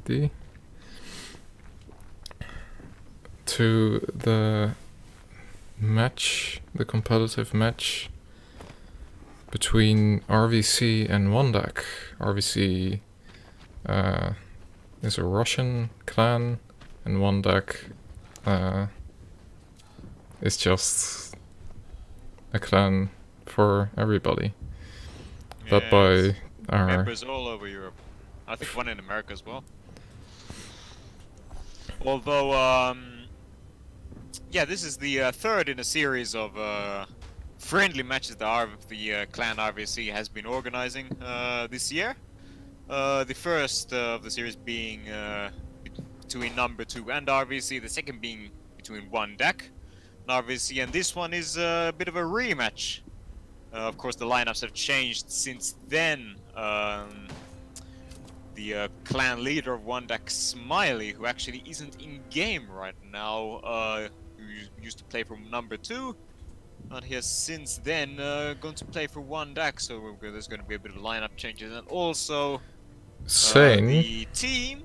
D, to the match, the competitive match between RVC and Wondak. RVC is a Russian clan, and Wondak is just a clan for everybody. Yeah, Led by our members all over Europe. I think one in America as well. Although, yeah, this is the third in a series of friendly matches that the clan RVC has been organizing this year. The first of the series being between number 2 and RVC, the second being between Wondak and RVC, and this one is a bit of a rematch. Of course, the lineups have changed since then. The clan leader of Wondak, Smiley, who actually isn't in game right now, who used to play for number 2, and he has since then gone to play for Wondak, so there's going to be a bit of lineup changes, and also Sane, the team.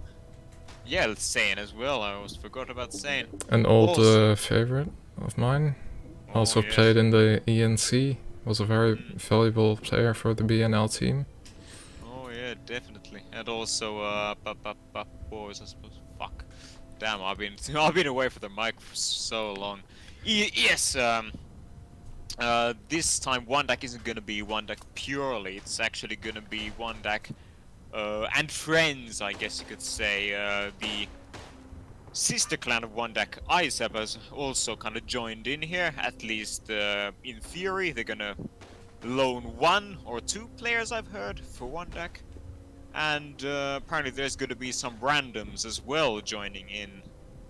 Yeah, Sane as well. I almost forgot about Sane. an old Also, favorite of mine. oh, Also yes. played in the ENC. Was a very valuable player for the BNL team. Oh yeah, definitely. And also, what was I supposed? Fuck. Damn, I've been away from the mic for so long. Yes. This time Wondak isn't gonna be Wondak purely. It's actually gonna be Wondak, and friends, I guess you could say. The sister clan of Wondak, ISAP, has also kind of joined in here. At least in theory, they're gonna loan 1 or 2 players, I've heard, for Wondak. And apparently there's going to be some randoms as well joining in,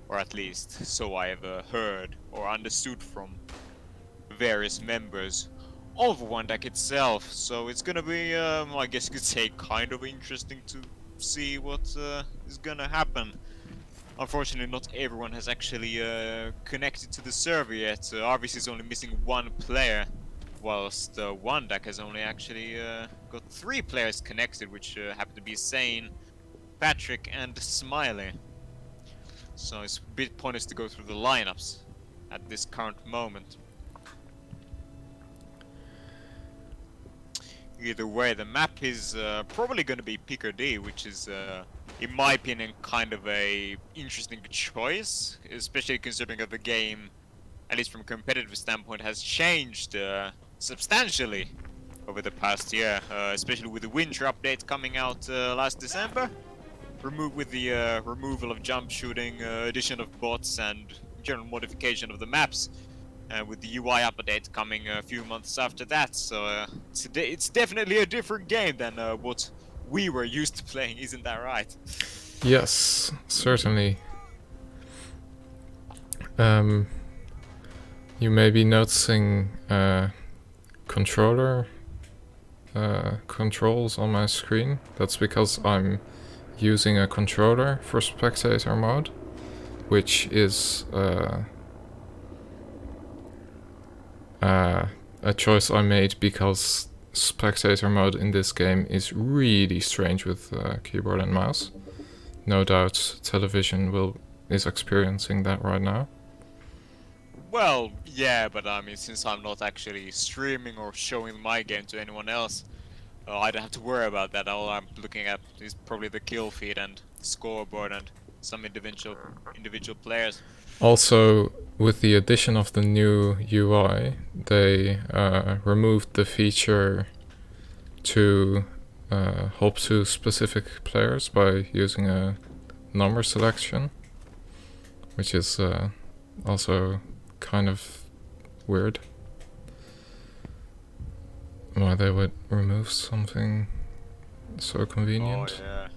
or at least so I have heard or understood from various members of Wondak itself. So it's going to be, I guess you could say, kind of interesting to see what is going to happen. Unfortunately, not everyone has actually connected to the server yet. RVC is only missing 1 player, whilst Wondak has only actually got 3 players connected, which happen to be Sane, Patrick, and Smiley. So it's a bit pointless to go through the lineups at this current moment. Either way, the map is probably going to be Picardy, which is, in my opinion, kind of a interesting choice, especially considering that the game, at least from a competitive standpoint, has changed substantially over the past year, especially with the winter update coming out last December. With the removal of jump shooting, addition of bots, and general modification of the maps, and with the UI update coming a few months after that. So it's definitely a different game than what we were used to playing, isn't that right? Yes, certainly. You may be noticing controller controls on my screen. That's because I'm using a controller for spectator mode, which is a choice I made because spectator mode in this game is really strange with keyboard and mouse. No doubt Television is experiencing that right now. Well, yeah, but I mean, since I'm not actually streaming or showing my game to anyone else, I don't have to worry about that. All I'm looking at is probably the kill feed and scoreboard and some individual players. Also, with the addition of the new UI, they removed the feature to hop to specific players by using a number selection, which is also kind of weird. Why they would remove something so convenient. Oh, yeah.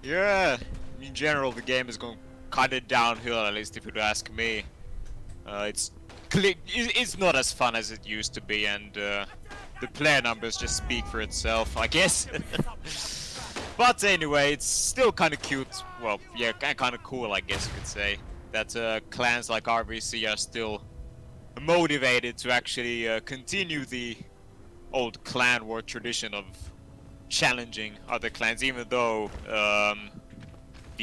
Yeah, in general, the game is going kind of downhill, at least if you'd ask me. It's not as fun as it used to be, and the player numbers just speak for itself, I guess. But anyway, it's still kind of cute. Well, yeah, kind of cool, I guess you could say, that clans like RVC are still motivated to actually continue the old clan war tradition of challenging other clans, even though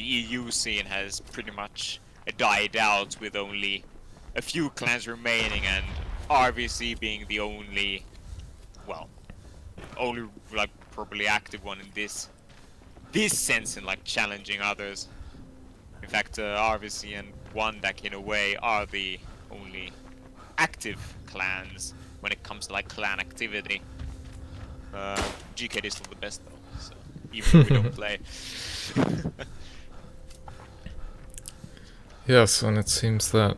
EU scene has pretty much died out with only a few clans remaining, and RVC being the only, well, only like properly active one in this sense, in like challenging others. In fact, RVC and Wandak in a way are the only active clans when it comes to like clan activity. GKD is still the best though, so even though we don't play. Yes, and it seems that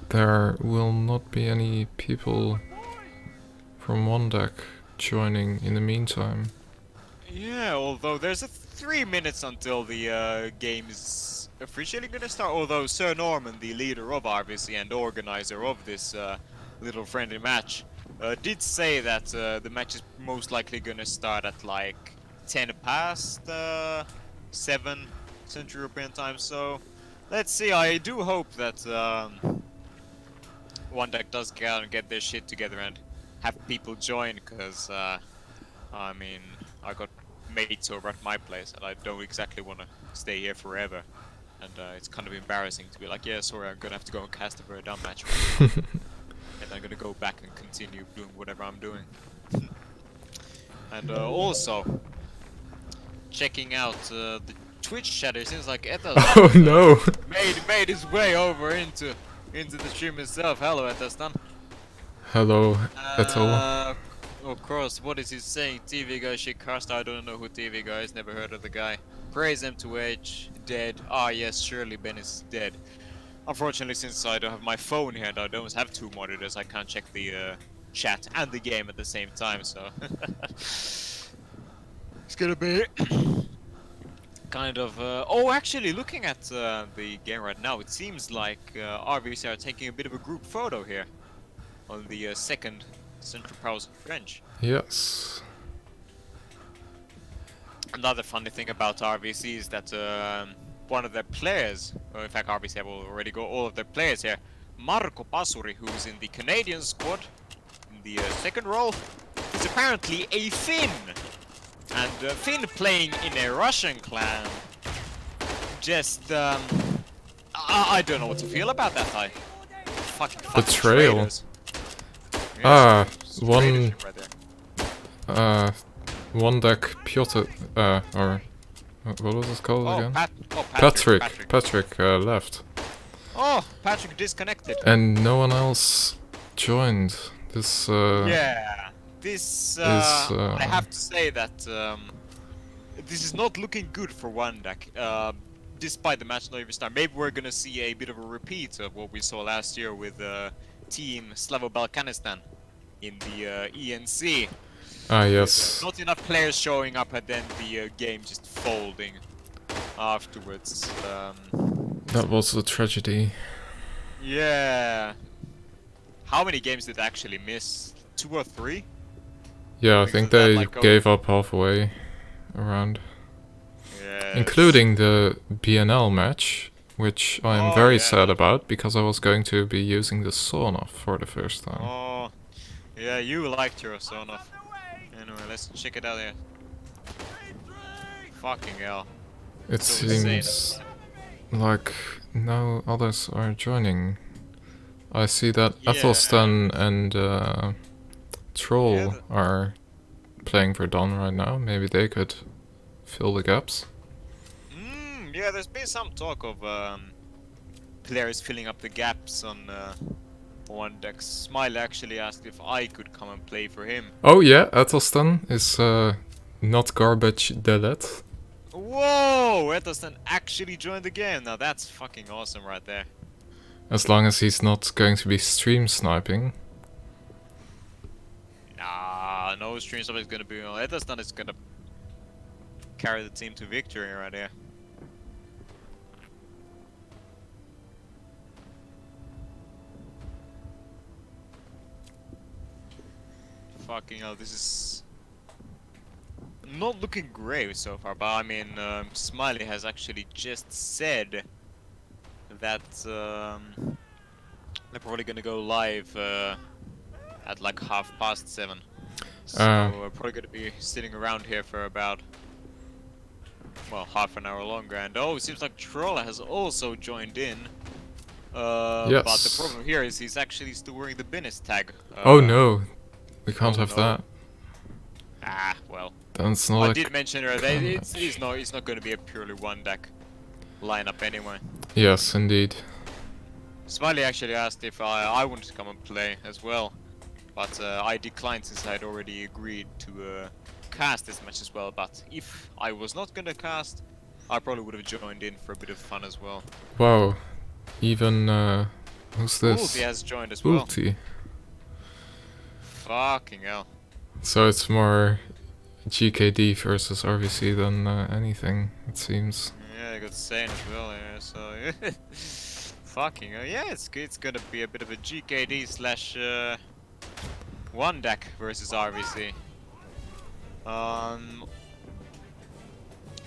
there will not be any people from one deck joining in the meantime. Yeah, although there's 3 minutes until the game is officially gonna start. Although Sir Norman, the leader of RVC and organizer of this little friendly match, did say that the match is most likely gonna start at like 10 past 7 Central European time. So let's see. I do hope that one deck does get their shit together and have people join, because I mean, I got mates over at my place and I don't exactly want to stay here forever, and it's kind of embarrassing to be like, yeah, sorry, I'm gonna have to go and cast a very dumb match and I'm gonna go back and continue doing whatever I'm doing. And also checking out the Twitch chat, it seems like Ethel Oh no! made his way over into the stream himself. Hello, Ethelstan. Hello, Ethel. Of course, what is he saying? TV guy shit cast. I don't know who TV guy is, never heard of the guy. Praise M2H, dead. Ah yes, surely Ben is dead. Unfortunately, since I don't have my phone here and I don't have 2 monitors, I can't check the chat and the game at the same time, so it's gonna be kind of oh, actually, looking at the game right now, it seems like RVC are taking a bit of a group photo here on the second Central Powers French. Yes. Another funny thing about RVC is that one of their players, or in fact RVC have already got all of their players here, Marko Pasuri, who's in the Canadian squad in the second role, is apparently a Finn. And Finn playing in a Russian clan, just I don't know what to feel about that. Fucking Betrayal. traitors. Ah, Yes, one traitorship right there. one deck Piotr, or what was it called Oh, again? Patrick. Patrick left, Oh, Patrick disconnected. and no one else joined. This Yeah, this I is have to say that this is not looking good for one deck. Despite the match not even start, maybe we're gonna see a bit of a repeat of what we saw last year with Team Slavo-Balkanistan in the ENC. ah With, yes. not enough players showing up and then the game just folding afterwards. That was a tragedy. Yeah. How many games did they actually miss? 2 or 3? Yeah, I Because think of that, they like, gave up halfway around, Yes. including the BNL match, which I am Oh, very yeah. sad about because I was going to be using the sauna for the first time. Oh, yeah, you liked your sauna. Anyway, let's check it out here. Fucking hell. It so insane. seems like no others are joining. I see that Yeah. Athelstan and Troll Yeah, are playing for Don right now. Maybe they could fill the gaps. Yeah, there's been some talk of players filling up the gaps on one deck. Smile actually asked if I could come and play for him. Oh yeah, Athelstan is not garbage delete. Whoa! Ethelstan actually joined the game. Now that's fucking awesome right there. As long as he's not going to be stream sniping. Nah, no stream stuff is gonna be on. Ethelstan is gonna carry the team to victory right here. Fucking hell, this is not looking great so far, but I mean, Smiley has actually just said that they're probably gonna go live at like 7:30. So we're probably gonna be sitting around here for about well, half an hour longer. And oh, it seems like Troll has also joined in. Yes. But the problem here is he's actually still wearing the business tag. Oh no, we can't oh have no. that. Ah, well. Then it's not I like did mention earlier that it's match. not going to be a purely one deck lineup anyway. Yes, indeed. Smiley actually asked if I wanted to come and play as well, but I declined since I had already agreed to cast this match as well. But if I was not gonna cast, I probably would have joined in for a bit of fun as well. Wow. Even who's this? Ulti has joined as well. Ulti. Fucking hell. So it's more GKD versus RVC than anything, it seems. Yeah, I got Sane as well here, so fucking hell. Yeah, it's gonna be a bit of a GKD slash one deck versus RVC.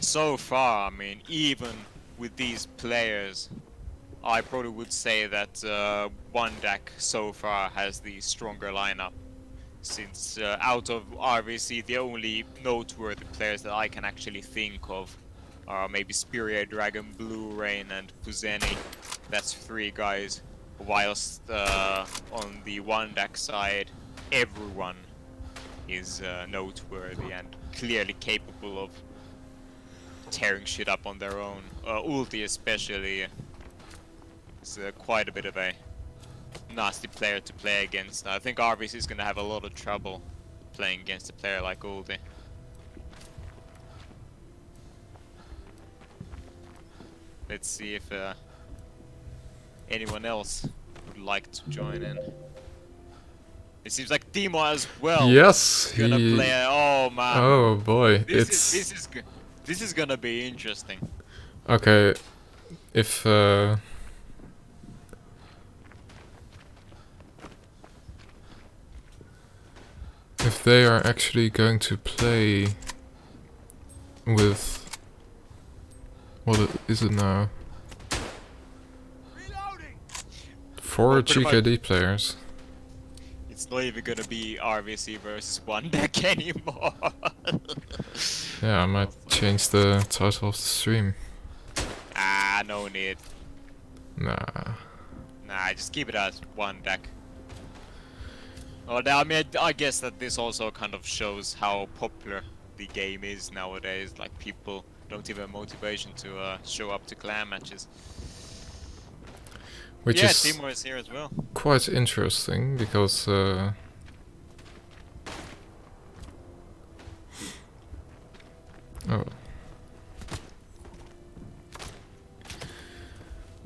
So far, I mean, even with these players, I probably would say that one deck so far has the stronger lineup. Since out of RVC, the only noteworthy players that I can actually think of are maybe Spiria Dragon, Blue Rain, and Puzeni. That's 3 guys. Whilst on the one deck side, everyone is noteworthy and clearly capable of tearing shit up on their own. Ulti especially is quite a bit of a nasty player to play against. I think RVC is gonna have a lot of trouble playing against a player like Ulti. Let's see if anyone else would like to join in. It seems like Timo as well. Yes, Gonna play. Oh man. Oh boy, This is gonna be interesting. Okay, if they are actually going to play with is it now? 4 Well, pretty GKD players. It's not even gonna be RVC versus one deck anymore. Yeah, I might change the title of the stream. Ah, no need. Nah. Nah, just keep it as one deck. Well, I mean, I guess that this also kind of shows how popular the game is nowadays. Like, people don't even have motivation to show up to clan matches. Which yeah, is Timo is here as well. quite interesting because oh.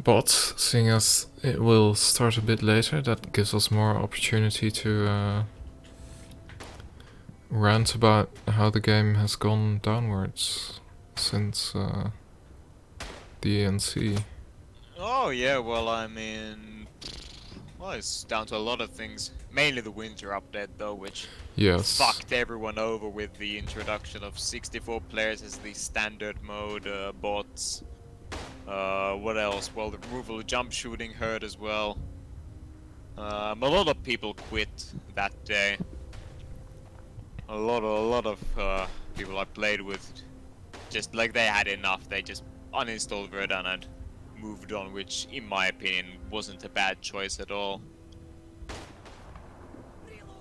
But seeing as it will start a bit later, that gives us more opportunity to rant about how the game has gone downwards since the ENC. Oh yeah, well I mean, well it's down to a lot of things. Mainly the winter update though, which fucked everyone over with the introduction of 64 players as the standard mode, bots. What else? Well, the removal of jump shooting hurt as well. A lot of people quit that day. A lot of people I played with, just like they had enough. They just uninstalled Verdun and moved on, which in my opinion wasn't a bad choice at all.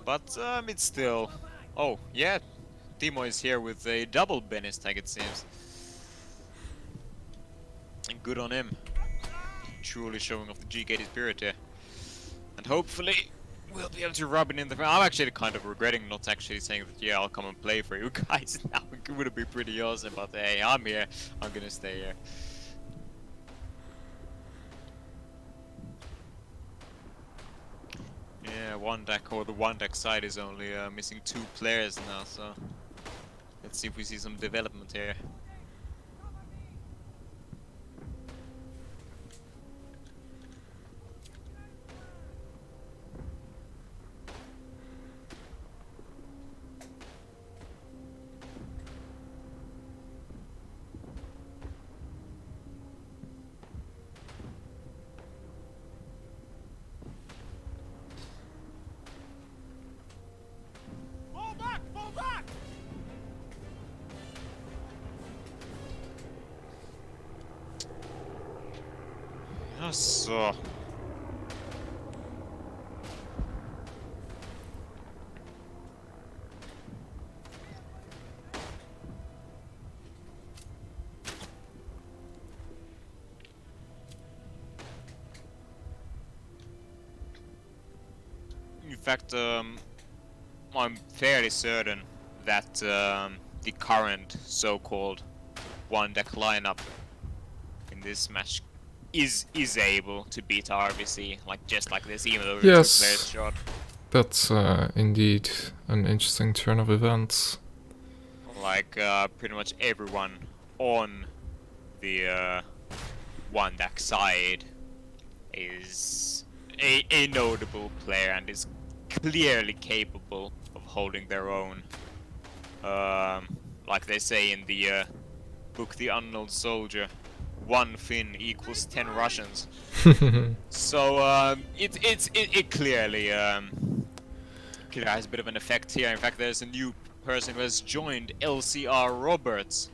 But it's still... Oh, yeah, Timo is here with a double Bennis tag it seems. And good on him. Truly showing off the GKD spirit here. And hopefully we'll be able to rub it in the... I'm actually kind of regretting not actually saying that, yeah, I'll come and play for you guys now. It would have been pretty awesome, but hey, I'm here. I'm gonna stay here. Yeah, one deck, or the one deck side is only missing 2 players now, so let's see if we see some development here. So. In fact, I'm fairly certain that the current so-called one-deck lineup in this match is able to beat RVC, like just like this, even though we're 2 players Yes, short. that's indeed an interesting turn of events. Like pretty much everyone on the one-deck side is a notable player and is clearly capable of holding their own. Like they say in the book The Unknown Soldier, 1 Finn equals 10 Russians. So it clearly has a bit of an effect here. In fact, there's a new person who has joined, LCR Roberts.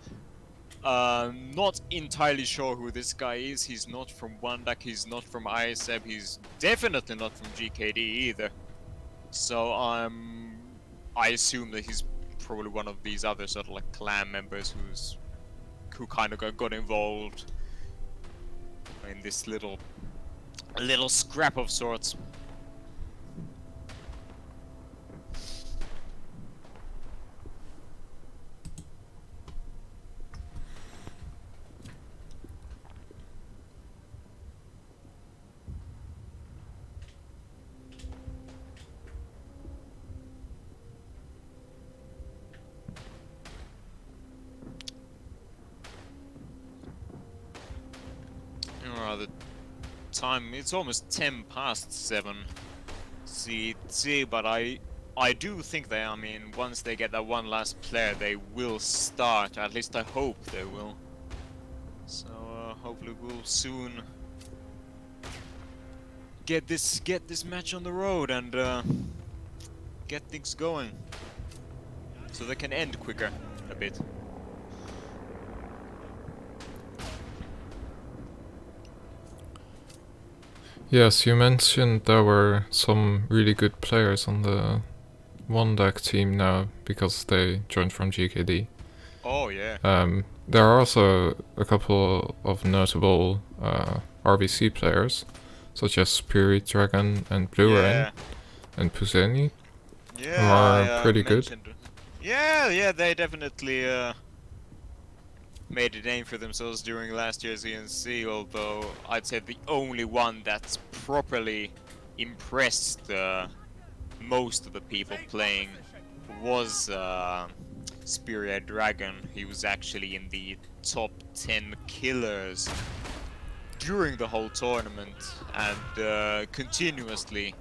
Not entirely sure who this guy is. He's not from Wandak, he's not from ISEB, he's definitely not from GKD either. So I assume that he's probably one of these other sort of like clan members who kind of got involved in this little scrap of sorts. The time, it's almost 10 past 7 CT, but I do think they, I mean, once they get that one last player, they will start. At least I hope they will. So hopefully we'll soon get this match on the road and get things going, so they can end quicker a bit. Yes, you mentioned there were some really good players on the one deck team now because they joined from GKD. Oh yeah. There are also a couple of notable RVC players, such as Spirit Dragon and Blue Rain and Puseni, who are pretty good. Yeah, they definitely made a name for themselves during last year's ENC, although I'd say the only one that's properly impressed most of the people playing was Spirit Dragon. He was actually in the top 10 killers during the whole tournament and continuously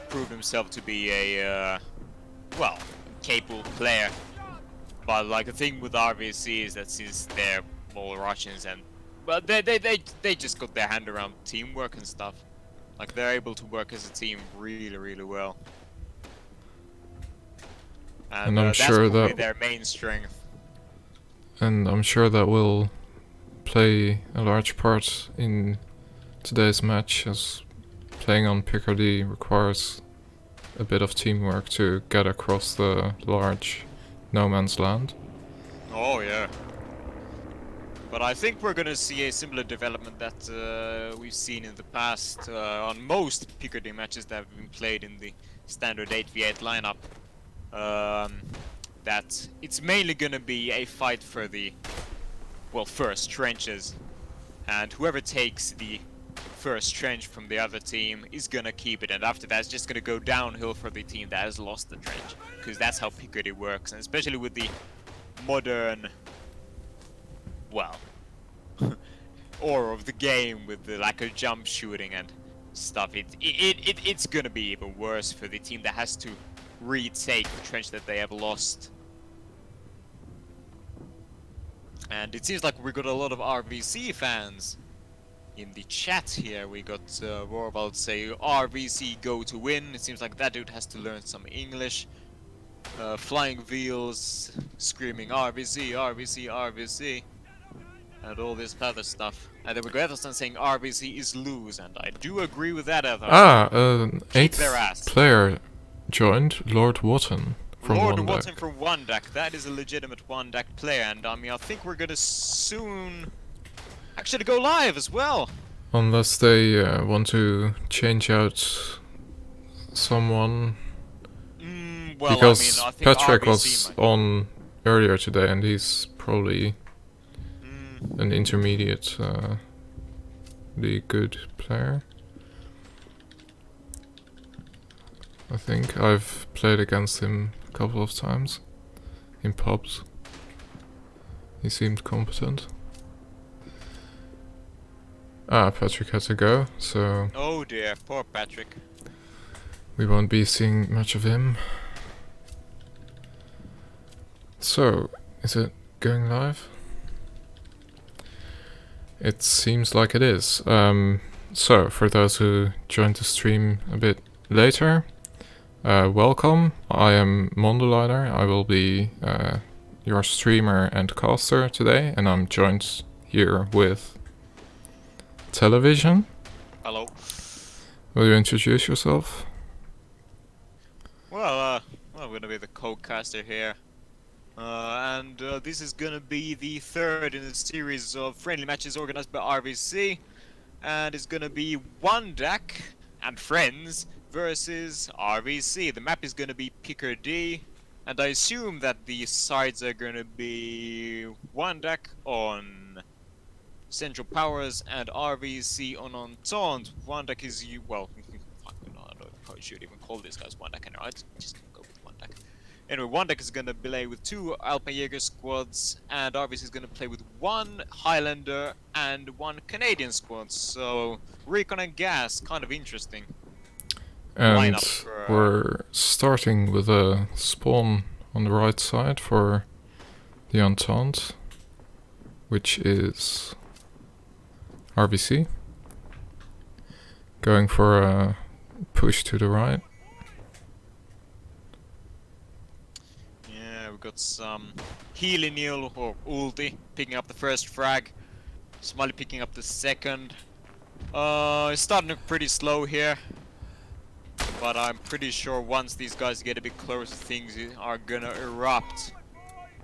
proved himself to be a well, capable player. But like the thing with RVC is that since they're all Russians and well, they just got their hand around teamwork and stuff. Like they're able to work as a team really well. And I'm that's sure probably that their main strength. And I'm sure that will play a large part in today's match, as playing on Picardy requires a bit of teamwork to get across the large no man's land. Oh yeah. But I think we're gonna see a similar development that we've seen in the past on most Picardy matches that have been played in the standard 8v8 lineup. That it's mainly gonna be a fight for the, well, first trenches, and whoever takes the first trench from the other team is gonna keep it, and after that it's just gonna go downhill for the team that has lost the trench, because that's how Picardy works, and especially with the modern, well, aura of the game with the lack of jump shooting and stuff, it's gonna be even worse for the team that has to retake the trench that they have lost. And it seems like we got a lot of RVC fans in the chat here. We got Warvald say RVC go to win. It seems like that dude has to learn some English. Flying Veals screaming RVC, RVC, RVC. and all this other stuff. And then we got Etherston saying RVC is lose, and I do agree with that, Etherston. Ah, Kick their eighth ass. player joined, Lord Wotton from Lord one Watson deck. from one deck. That is a legitimate one deck player, and I mean, I think we're gonna soon actually go live as well. Unless they want to change out someone. Well, Because I mean, I think Patrick RVC was might. on earlier today and he's probably an intermediate the good player. I think I've played against him a couple of times in pubs. He seemed competent. Ah, Patrick had to go, so Oh dear, poor Patrick. we won't be seeing much of him. So, is it going live? It seems like it is. So, for those who joined the stream a bit later, welcome. I am Mondolider. I will be your streamer and caster today, and I'm joined here with Television. Hello. Will you introduce yourself? Well, I'm gonna be the co-caster here. And this is gonna be the third in a series of friendly matches organized by RVC. And it's gonna be one deck and friends versus RVC. The map is gonna be Picardy. And I assume that the sides are gonna be one deck on Central Powers and RVC on Entente. One deck is well, fuck, no, I don't know if I should even call this guys one deck. I'm just gonna go with one deck. Anyway, one deck is gonna play with 2 Alpenjäger squads, and RVC is gonna play with 1 Highlander and 1 Canadian squad. So recon and gas, kind of interesting. And Lineup for, we're starting with a spawn on the right side for the Entente, which is RVC. Going for a push to the right. Yeah, we got some Healy Neil or Ulti picking up the first frag. Smiley picking up the second. It's starting to pretty slow here. But I'm pretty sure once these guys get a bit closer, things are gonna erupt.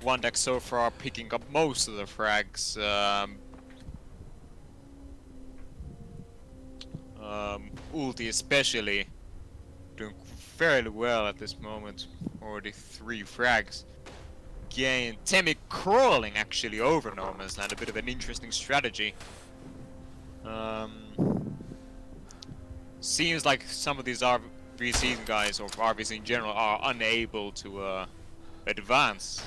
One deck so far picking up most of the frags. Ulti especially doing fairly well at this moment. Already 3 frags. Again, Temi crawling actually over no man's land, a bit of an interesting strategy. Seems like some of these RVC guys, or RVC in general, are unable to advance.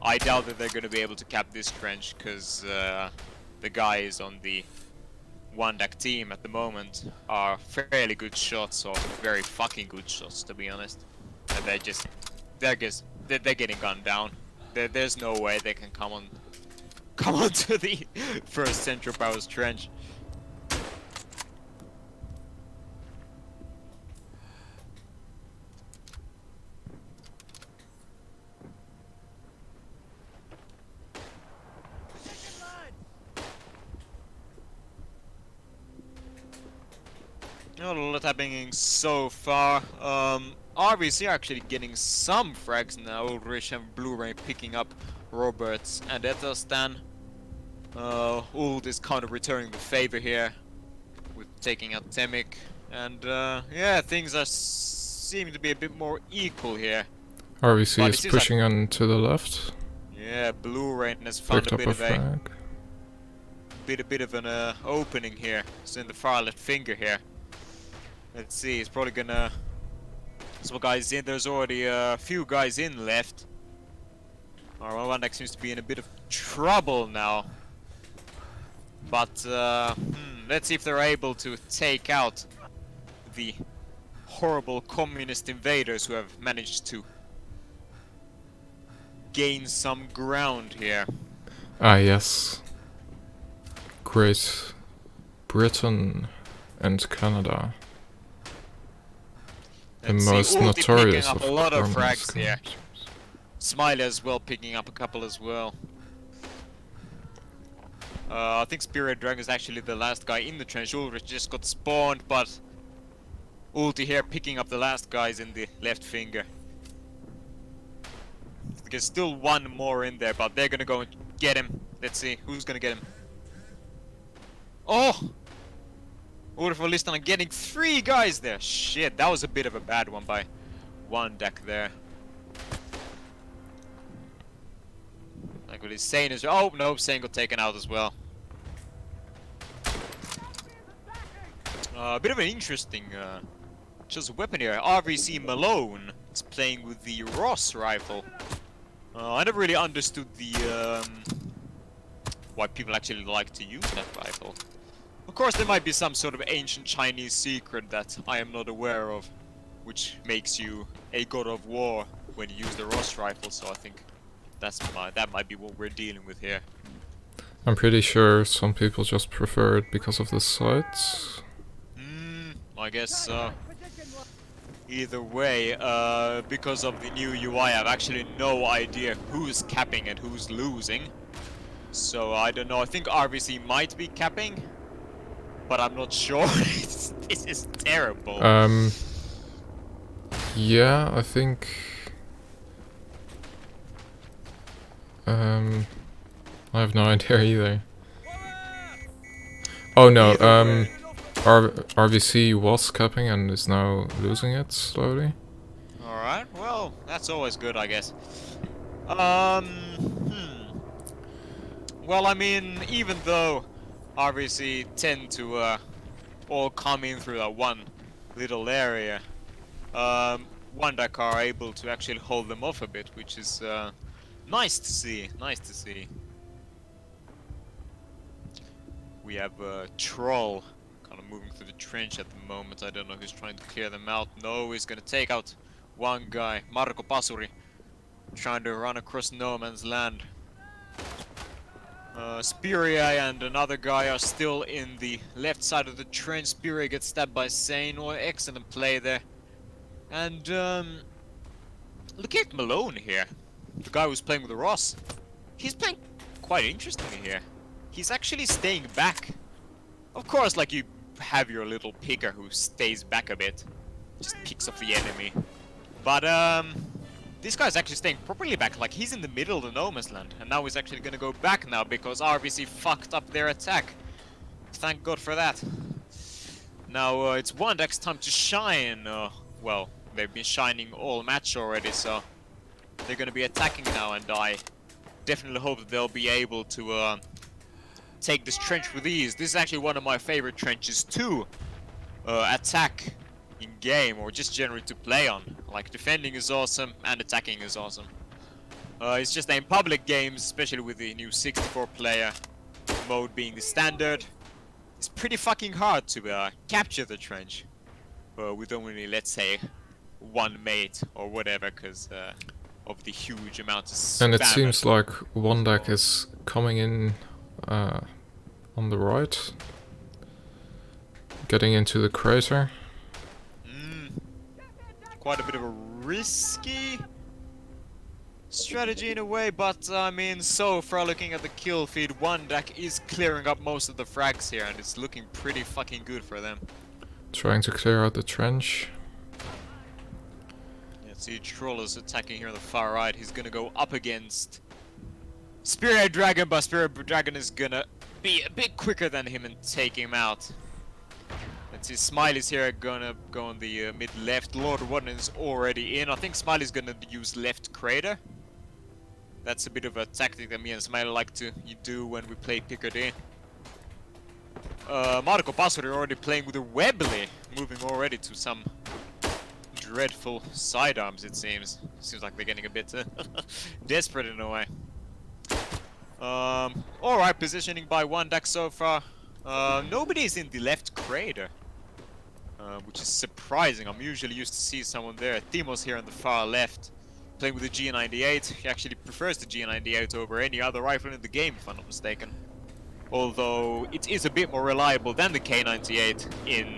I doubt that they're going to be able to cap this trench, because the guys on the one deck team at the moment are fairly good shots, or very fucking good shots, to be honest. And they're getting gunned down. There's no way they can come on to the first Central Powers trench. Not a lot happening so far. RVC are actually getting some frags now. Ulrich and Blu-ray picking up Roberts and Etherstan. Uld is kind of returning the favor here with taking out Temik. And yeah, things are seeming to be a bit more equal here. RVC But is it pushing on to the left. Yeah, Blu-ray has found Picked a up bit a of a frag. bit of an opening here. It's in the far left finger here. Let's see, it's probably gonna... Some guys in, there's already a few guys in left. Our one deck seems to be in a bit of trouble now. But, let's see if they're able to take out the horrible communist invaders who have managed to gain some ground here. Ah, yes. Great Britain and Canada. The Let's see, most Ulti notorious picking up of a lot of communist frags here. countries. Smiley as well picking up a couple as well. I think Spirit Dragon is actually the last guy in the trench. Ulrich just got spawned, but Ulti here picking up the last guys in the left finger. There's still one more in there, but they're gonna go and get him. Let's see who's gonna get him. Oh! Ulrich for Listan getting 3 guys there. Shit, that was a bit of a bad one by one deck there. Like what he's saying is, oh no, Sane got taken out as well. A bit of an interesting just weapon here. RVC Malone is playing with the Ross rifle. I never really understood the why people actually like to use that rifle. Of course, there might be some sort of ancient Chinese secret that I am not aware of, which makes you a god of war when you use the Ross rifle. So I think that might be what we're dealing with here. I'm pretty sure some people just prefer it because of the sights. I guess so. Either way, because of the new UI, I have actually no idea who's capping and who's losing. So I don't know. I think RVC might be capping, but I'm not sure. This is terrible. Yeah, I think. I have no idea either. Oh no, RVC was capping and is now losing it slowly. Alright, well, that's always good, I guess. Well, I mean, even though RVC tend to all come in through that one little area, one deck are able to actually hold them off a bit, which is nice to see. Nice to see. We have Troll kind of moving through the trench at the moment. I don't know who's trying to clear them out. No, he's gonna take out one guy, Marko Pasuri, trying to run across no man's land. Spiria and another guy are still in the left side of the trench. Spiria gets stabbed by Sane. Oh, excellent play there. And look at Malone here, the guy who's playing with the Ross. He's playing quite interestingly here. He's actually staying back. Of course, like, you have your little picker who stays back a bit, just picks off the enemy. But this guy's actually staying properly back. Like, he's in the middle of the no man's land, and now he's actually gonna go back now because RVC fucked up their attack. Thank God for that. Now it's one deck's time to shine. Well, they've been shining all match already, so they're gonna be attacking now, and I definitely hope that they'll be able to take this trench with ease. This is actually one of my favorite trenches to attack in game, or just generally to play on. Like, defending is awesome and attacking is awesome. It's just that in public games, especially with the new 64 player mode being the standard, it's pretty fucking hard to capture the trench with only, let's say, one mate or whatever, because of the huge amount of spam. And it seems like one deck is coming in on the right, getting into the crater. Quite a bit of a risky strategy in a way, but I mean, so far looking at the kill feed, one deck is clearing up most of the frags here, and it's looking pretty fucking good for them. Trying to clear out the trench. Let's see, Troll is attacking here on the far right. He's gonna go up against Spirit Dragon, but Spirit Dragon is gonna be a bit quicker than him and take him out. Let's see, Smiley's here gonna go on the mid-left. Lord Warden is already in. I think Smiley's gonna use left crater. That's a bit of a tactic that me and Smiley like to do when we play Picardy. Marko Pasuri already playing with a Webley, moving already to some dreadful sidearms, it seems. Seems like they're getting a bit desperate in a way. Alright, positioning by one deck so far. Nobody's in the left crater, which is surprising. I'm usually used to see someone there. Timo's here on the far left, playing with the G98. He actually prefers the G98 over any other rifle in the game, if I'm not mistaken. Although it is a bit more reliable than the K98 in,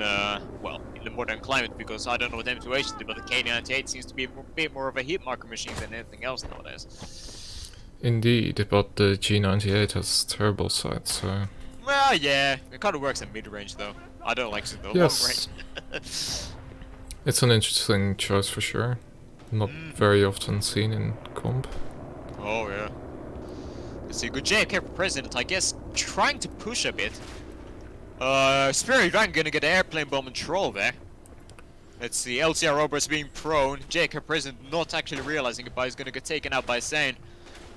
well, in the modern climate, because I don't know what M2H did, but the K98 seems to be a bit more of a hit marker machine than anything else nowadays. Indeed, but the G98 has terrible sight, so... Well, yeah, it kind of works in mid-range though. I don't like it in the long Yes. range. It's an interesting choice for sure. Not very often seen in comp. Oh yeah. Let's see, good JFK for president, I guess, trying to push a bit. Spirit Dragon gonna get an airplane bomb and troll there. Let's see, LCR Roberts being prone. JK president not actually realizing it, but he's gonna get taken out by Sane.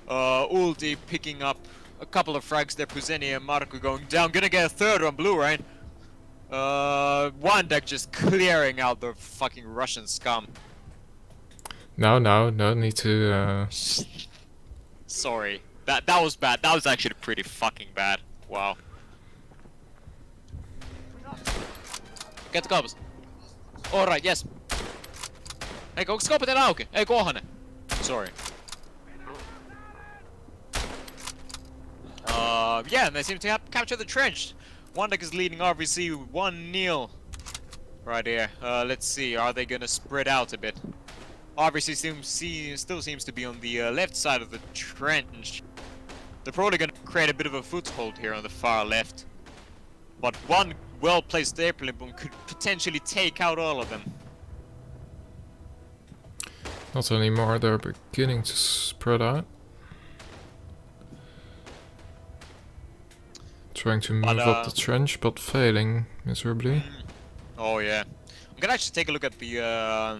Ulti picking up a couple of frags there. Puzeni and Marco going down. Gonna get a third on blue, right? One deck just clearing out the fucking Russian scum. No need to... Sorry. That was bad. That was actually pretty fucking bad. Wow. Get the cobbles. Alright, yes. Hey, go scope it auki. Hey, go on. Sorry. Yeah, and they seem to have captured the trench. One deck is leading RVC 1-0. Right here. Let's see. Are they gonna spread out a bit? RVC still seems to be on the left side of the trench. They're probably gonna create a bit of a foothold here on the far left. But one well-placed airplane bomb could potentially take out all of them. Not anymore, they're beginning to spread out. Trying to move up the trench, but failing miserably. Oh yeah. I'm gonna actually take a look at the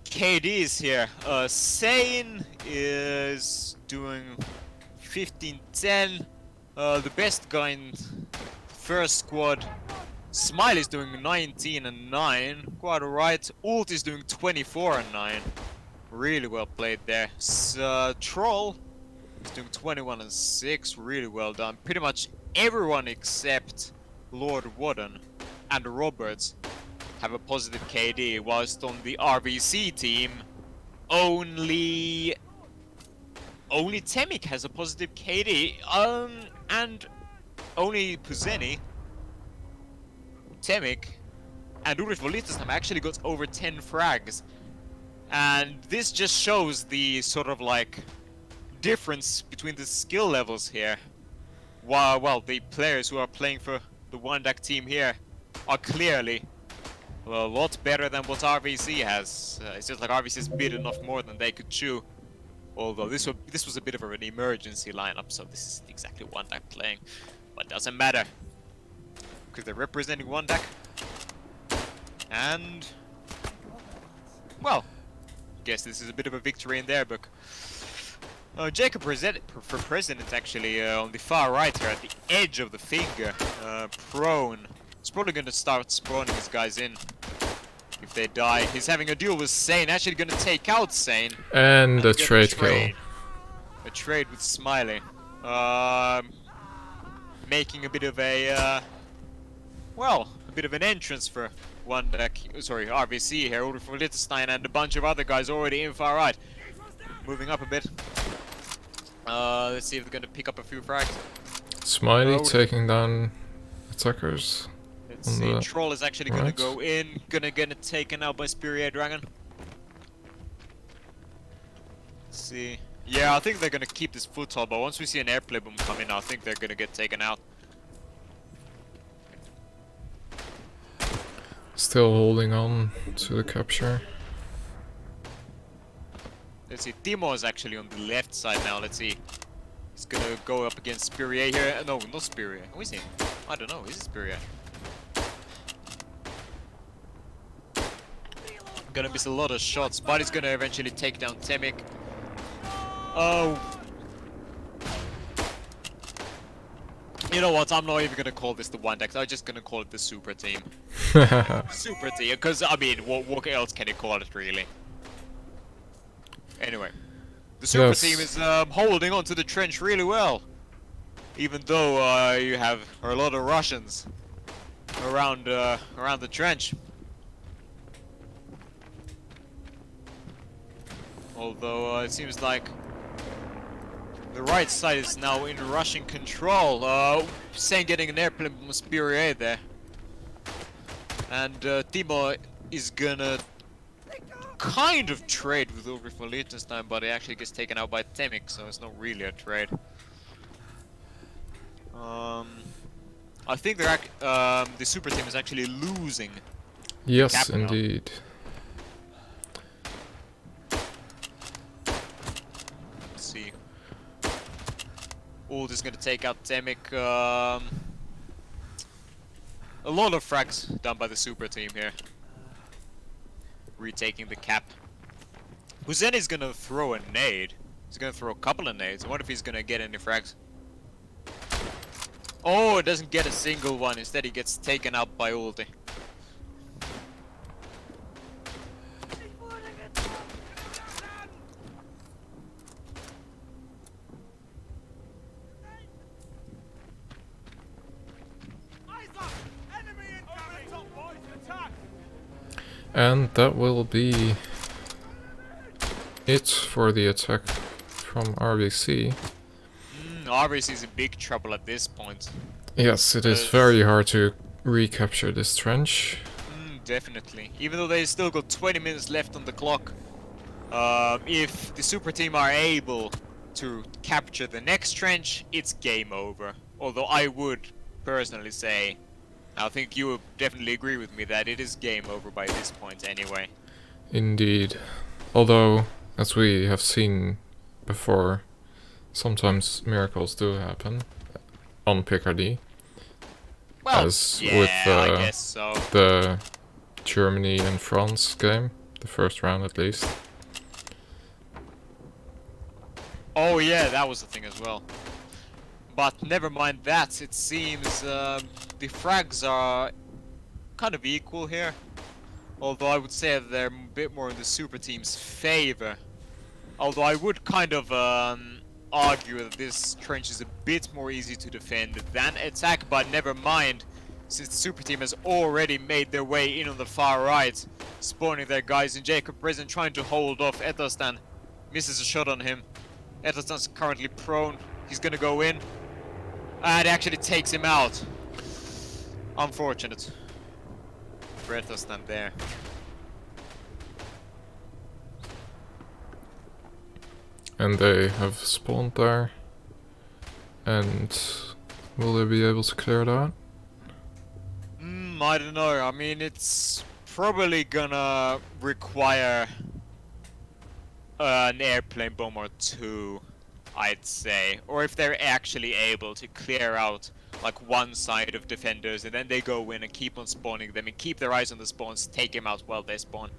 KDs here. Sane is doing 15-10. The best guy in first squad, Smiley's doing 19 and 9. Quite alright. Ult is doing 24 and 9. Really well played there. Troll is doing 21 and 6. Really well done. Pretty much everyone except Lord Warden and Roberts have a positive KD, whilst on the RVC team, only Temik has a positive KD, and only Puzeni, Temik, and Ulrich Volitas have actually got over 10 frags. And this just shows the sort of like difference between the skill levels here. Well, the players who are playing for the one deck team here are clearly a lot better than what RVC has. It's just like RVC's bitten off more than they could chew. Although this was a bit of an emergency lineup, so this isn't exactly one deck playing. But doesn't matter, because they're representing one deck. And well, guess this is a bit of a victory in their book. Jacob for president actually on the far right here at the edge of the finger, prone. He's probably going to start spawning his guys in if they die. He's having a duel with Sane, actually going to take out Sane. And a trade kill. A trade with Smiley. Making a bit of a, well, a bit of an entrance for one deck, sorry, RVC here, Ulrich von Liechtenstein and a bunch of other guys already in far right. Moving up a bit. Let's see if they're going to pick up a few frags. Smiley taking down attackers. Let's see, Troll is actually going to go in, gonna get it taken out by Spirit Dragon. Let's see. Yeah, I think they're gonna keep this foothold, but once we see an airplane bomb come in, I think they're gonna get taken out. Still holding on to the capture. Let's see, Timo is actually on the left side now, let's see. He's gonna go up against Spirit here. No, not Spirit. Who is he? I don't know, is it Spirit? Gonna miss a lot of shots, but he's gonna eventually take down Temik. Oh. You know what, I'm not even gonna call this the one deck, I'm just gonna call it the super team. Super team, because I mean, what else can you call it really? Anyway, the super team is holding on to the trench really well. Even though you have a lot of Russians around the trench. Although it seems like the right side is now in Russian control. Sane getting an airplane from Spirit there. And Timo is gonna kind of trade with Ulrich von Liechtenstein, but it actually gets taken out by Temik, so it's not really a trade. I think they're the super team is actually losing. Yes, Cap now. indeed. Let's see. Ult is gonna take out Temik. A lot of frags done by the super team here. Retaking the cap. Hussein is gonna throw a nade. He's gonna throw a couple of nades. I wonder if he's gonna get any frags. Oh, it doesn't get a single one. Instead, he gets taken out by ulti. And that will be it for the attack from RVC. RVC is in big trouble at this point. Yes, it is very hard to recapture this trench. Definitely. Even though they still got 20 minutes left on the clock. If the super team are able to capture the next trench, it's game over. Although I would personally say, I think you would definitely agree with me that it is game over by this point anyway. Indeed. Although, as we have seen before, sometimes miracles do happen on Picardy. Well, as yeah, with I guess so. the Germany and France game, the first round at least. Oh yeah, that was the thing as well. But never mind that, it seems the frags are kind of equal here. Although I would say they're a bit more in the super team's favor. Although I would kind of argue that this trench is a bit more easy to defend than attack, but never mind, since the super team has already made their way in on the far right, spawning their guys in Jacob prison, trying to hold off Ethelstan. Misses a shot on him. Ethelstan's currently prone. He's gonna go in. And actually takes him out. Unfortunate for Ethelstan there. And they have spawned there. And will they be able to clear it out? I don't know. I mean, it's probably gonna require an airplane bomb or two, I'd say. Or if they're actually able to clear out like one side of defenders, and then they go in and keep on spawning them and keep their eyes on the spawns, take them out while they spawn.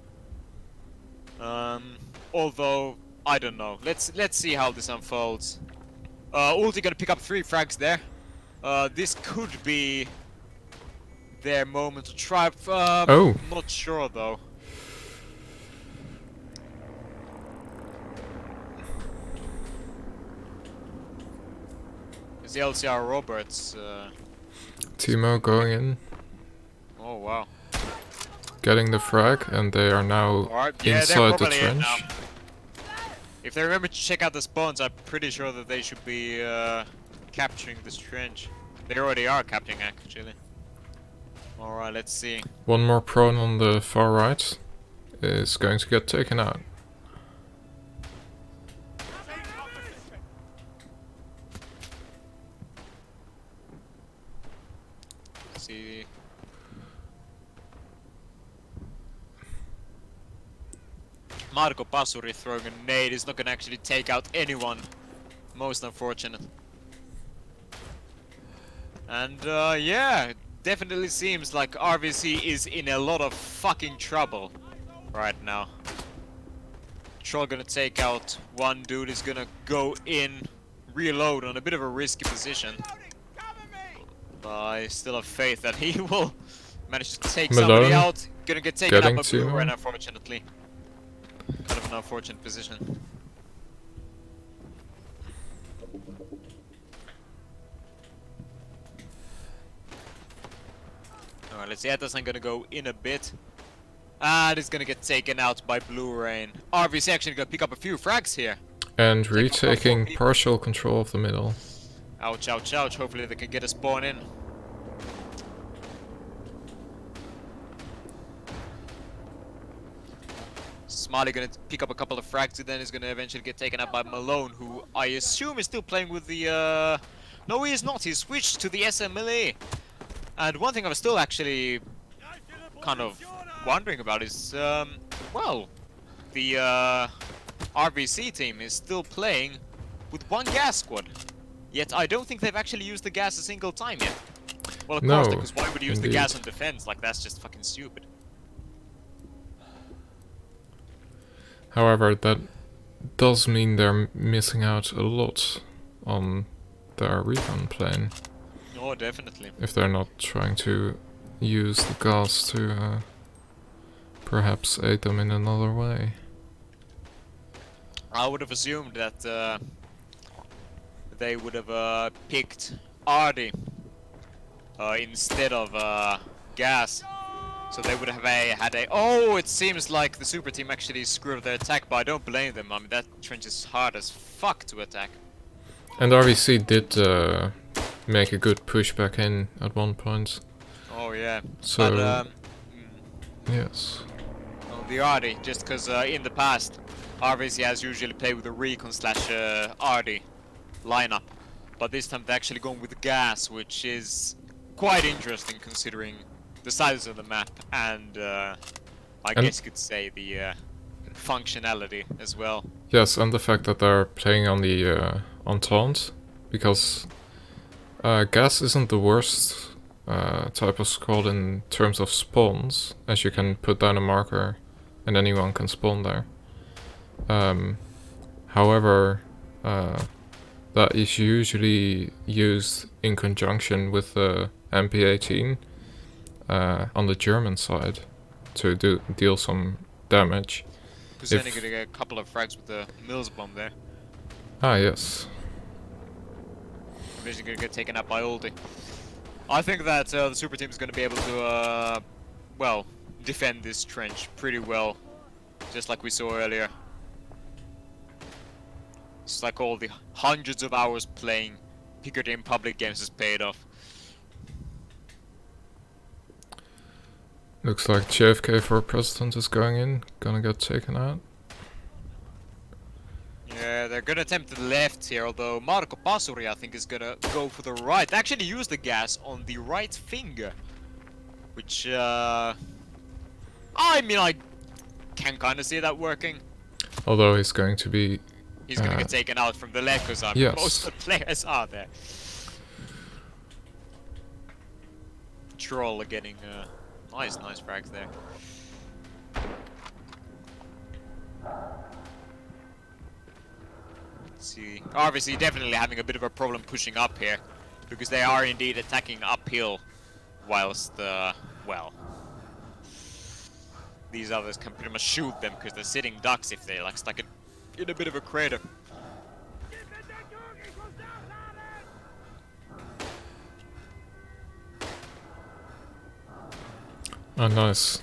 Although I don't know. Let's see how this unfolds. Ulti gonna pick up 3 frags there. This could be their moment to try. Oh. Not sure though. It's the LCR Roberts. Timo going in, Oh wow. getting the frag, and they are now Alright, yeah, inside the they're probably in trench. now. If they remember to check out the spawns, I'm pretty sure that they should be capturing this trench. They already are capturing actually. Alright, let's see. One more prone on the far right is going to get taken out. Let's see. Marco Pasuri throwing a nade is not gonna actually take out anyone. Most unfortunate. And yeah, it definitely seems like RVC is in a lot of fucking trouble right now. Troll gonna take out one dude, is gonna go in, reload on a bit of a risky position. But I still have faith that he will manage to take somebody out. Gonna get taken out by Blue Ren, unfortunately. Kind of an unfortunate position. Alright, let's see. Ethelstan gonna go in a bit. And it's gonna get taken out by Blue Rain. RVC actually gonna pick up a few frags here. And retaking partial control of the middle. Ouch, ouch, ouch. Hopefully they can get a spawn in. Smiley gonna pick up a couple of frags, and then is gonna eventually get taken out by Malone, who I assume is still playing with the. No, he is not. He switched to the SMLA. And one thing I was still actually kind of wondering about is, well, the RVC team is still playing with one gas squad. Yet I don't think they've actually used the gas a single time yet. Well, of course, because why would you use the gas on defense? Like, that's just fucking stupid. However, that does mean they're missing out a lot on their recon plane. Oh, definitely. If they're not trying to use the gas to perhaps aid them in another way. I would have assumed that they would have picked Ardy instead of gas. So they would have had a... Oh, it seems like the super team actually screwed their attack, but I don't blame them. I mean, that trench is hard as fuck to attack. And RVC did make a good push back in at one point. Oh, yeah. So, but, yes. Well, the Ardy, just because in the past, RVC has usually played with a recon slash Ardy lineup. But this time they're actually going with the gas, which is quite interesting considering the size of the map and I guess you could say the functionality as well. Yes, and the fact that they're playing on the Entente, because gas isn't the worst type of squad in terms of spawns, as you can put down a marker and anyone can spawn there. However, that is usually used in conjunction with the MP18 on the German side to deal some damage. Because then you're gonna get a couple of frags with the Mills bomb there. Ah, yes. Eventually gonna get taken out by Oldie. I think that the super team is gonna be able to, well, defend this trench pretty well, just like we saw earlier. It's like all the hundreds of hours playing Pickard in public games has paid off. Looks like JFK for president is going in, gonna get taken out. Yeah, they're gonna attempt the left here, although Marco Pasuri, I think, is gonna go for the right. They actually use the gas on the right finger, which, I mean, I can kind of see that working. Although he's going to be... He's gonna get taken out from the left, because yes. Most of the players are there. Troll are getting, nice frags there. Let's see. RVC definitely having a bit of a problem pushing up here, because they are indeed attacking uphill, whilst, well, these others can pretty much shoot them because they're sitting ducks if they're like stuck in a bit of a crater. Oh, nice.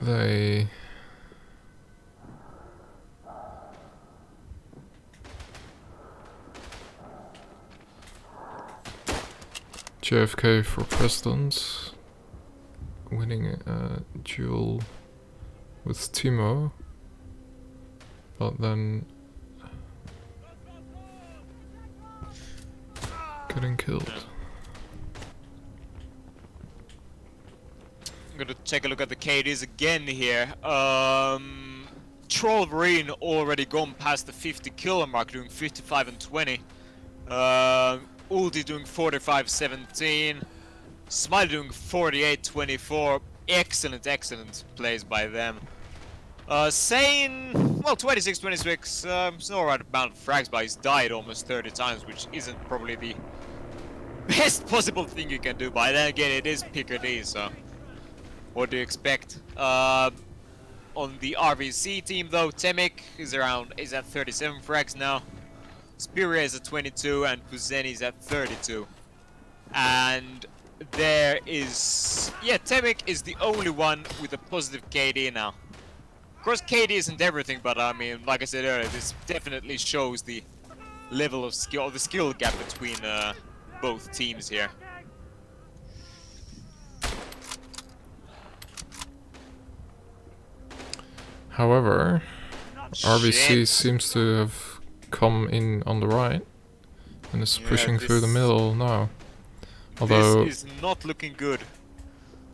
They... JFK for president, winning a duel with Timo, but then getting killed. I'm gonna take a look at the KDs again here. Troll Marine already gone past the 50 killer mark, doing 55 and 20. Ulti doing 45-17. Smiley doing 48-24. Excellent plays by them. Sane, well, 26-26. It's an alright amount of frags, but he's died almost 30 times, which isn't probably the best possible thing you can do. But then again, it is Picardy, so what do you expect? On the RVC team, though, Temik is at 37 frags now. Spiria is at 22 and Puzeni is at 32. And there is... yeah, Temik is the only one with a positive KD now. Of course, KD isn't everything, but I mean, like I said earlier, this definitely shows the level of skill, the skill gap between both teams here. However, RVC Shit. seems to have come in on the right and is Yeah, pushing through the middle now. Although, this is not looking good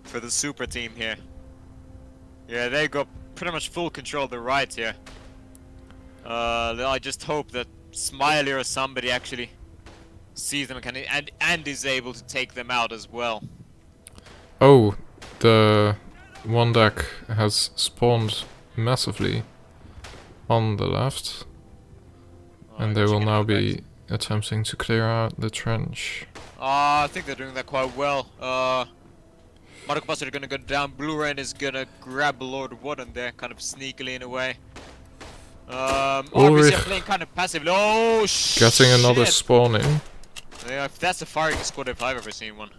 for the super team here. Yeah, they got pretty much full control of the right here. I just hope that Smiley or somebody actually sees them and is able to take them out as well. oh, the one deck has spawned massively on the left, and they will now be attempting to clear out the trench. I think they're doing that quite well. Markbuster are gonna go down. Blue Rain is gonna grab Lord Warden there, kind of sneakily in a way. RVC are playing kind of passively. Oh shit! Getting another spawn in. Yeah, that's a firing squad if I've ever seen one.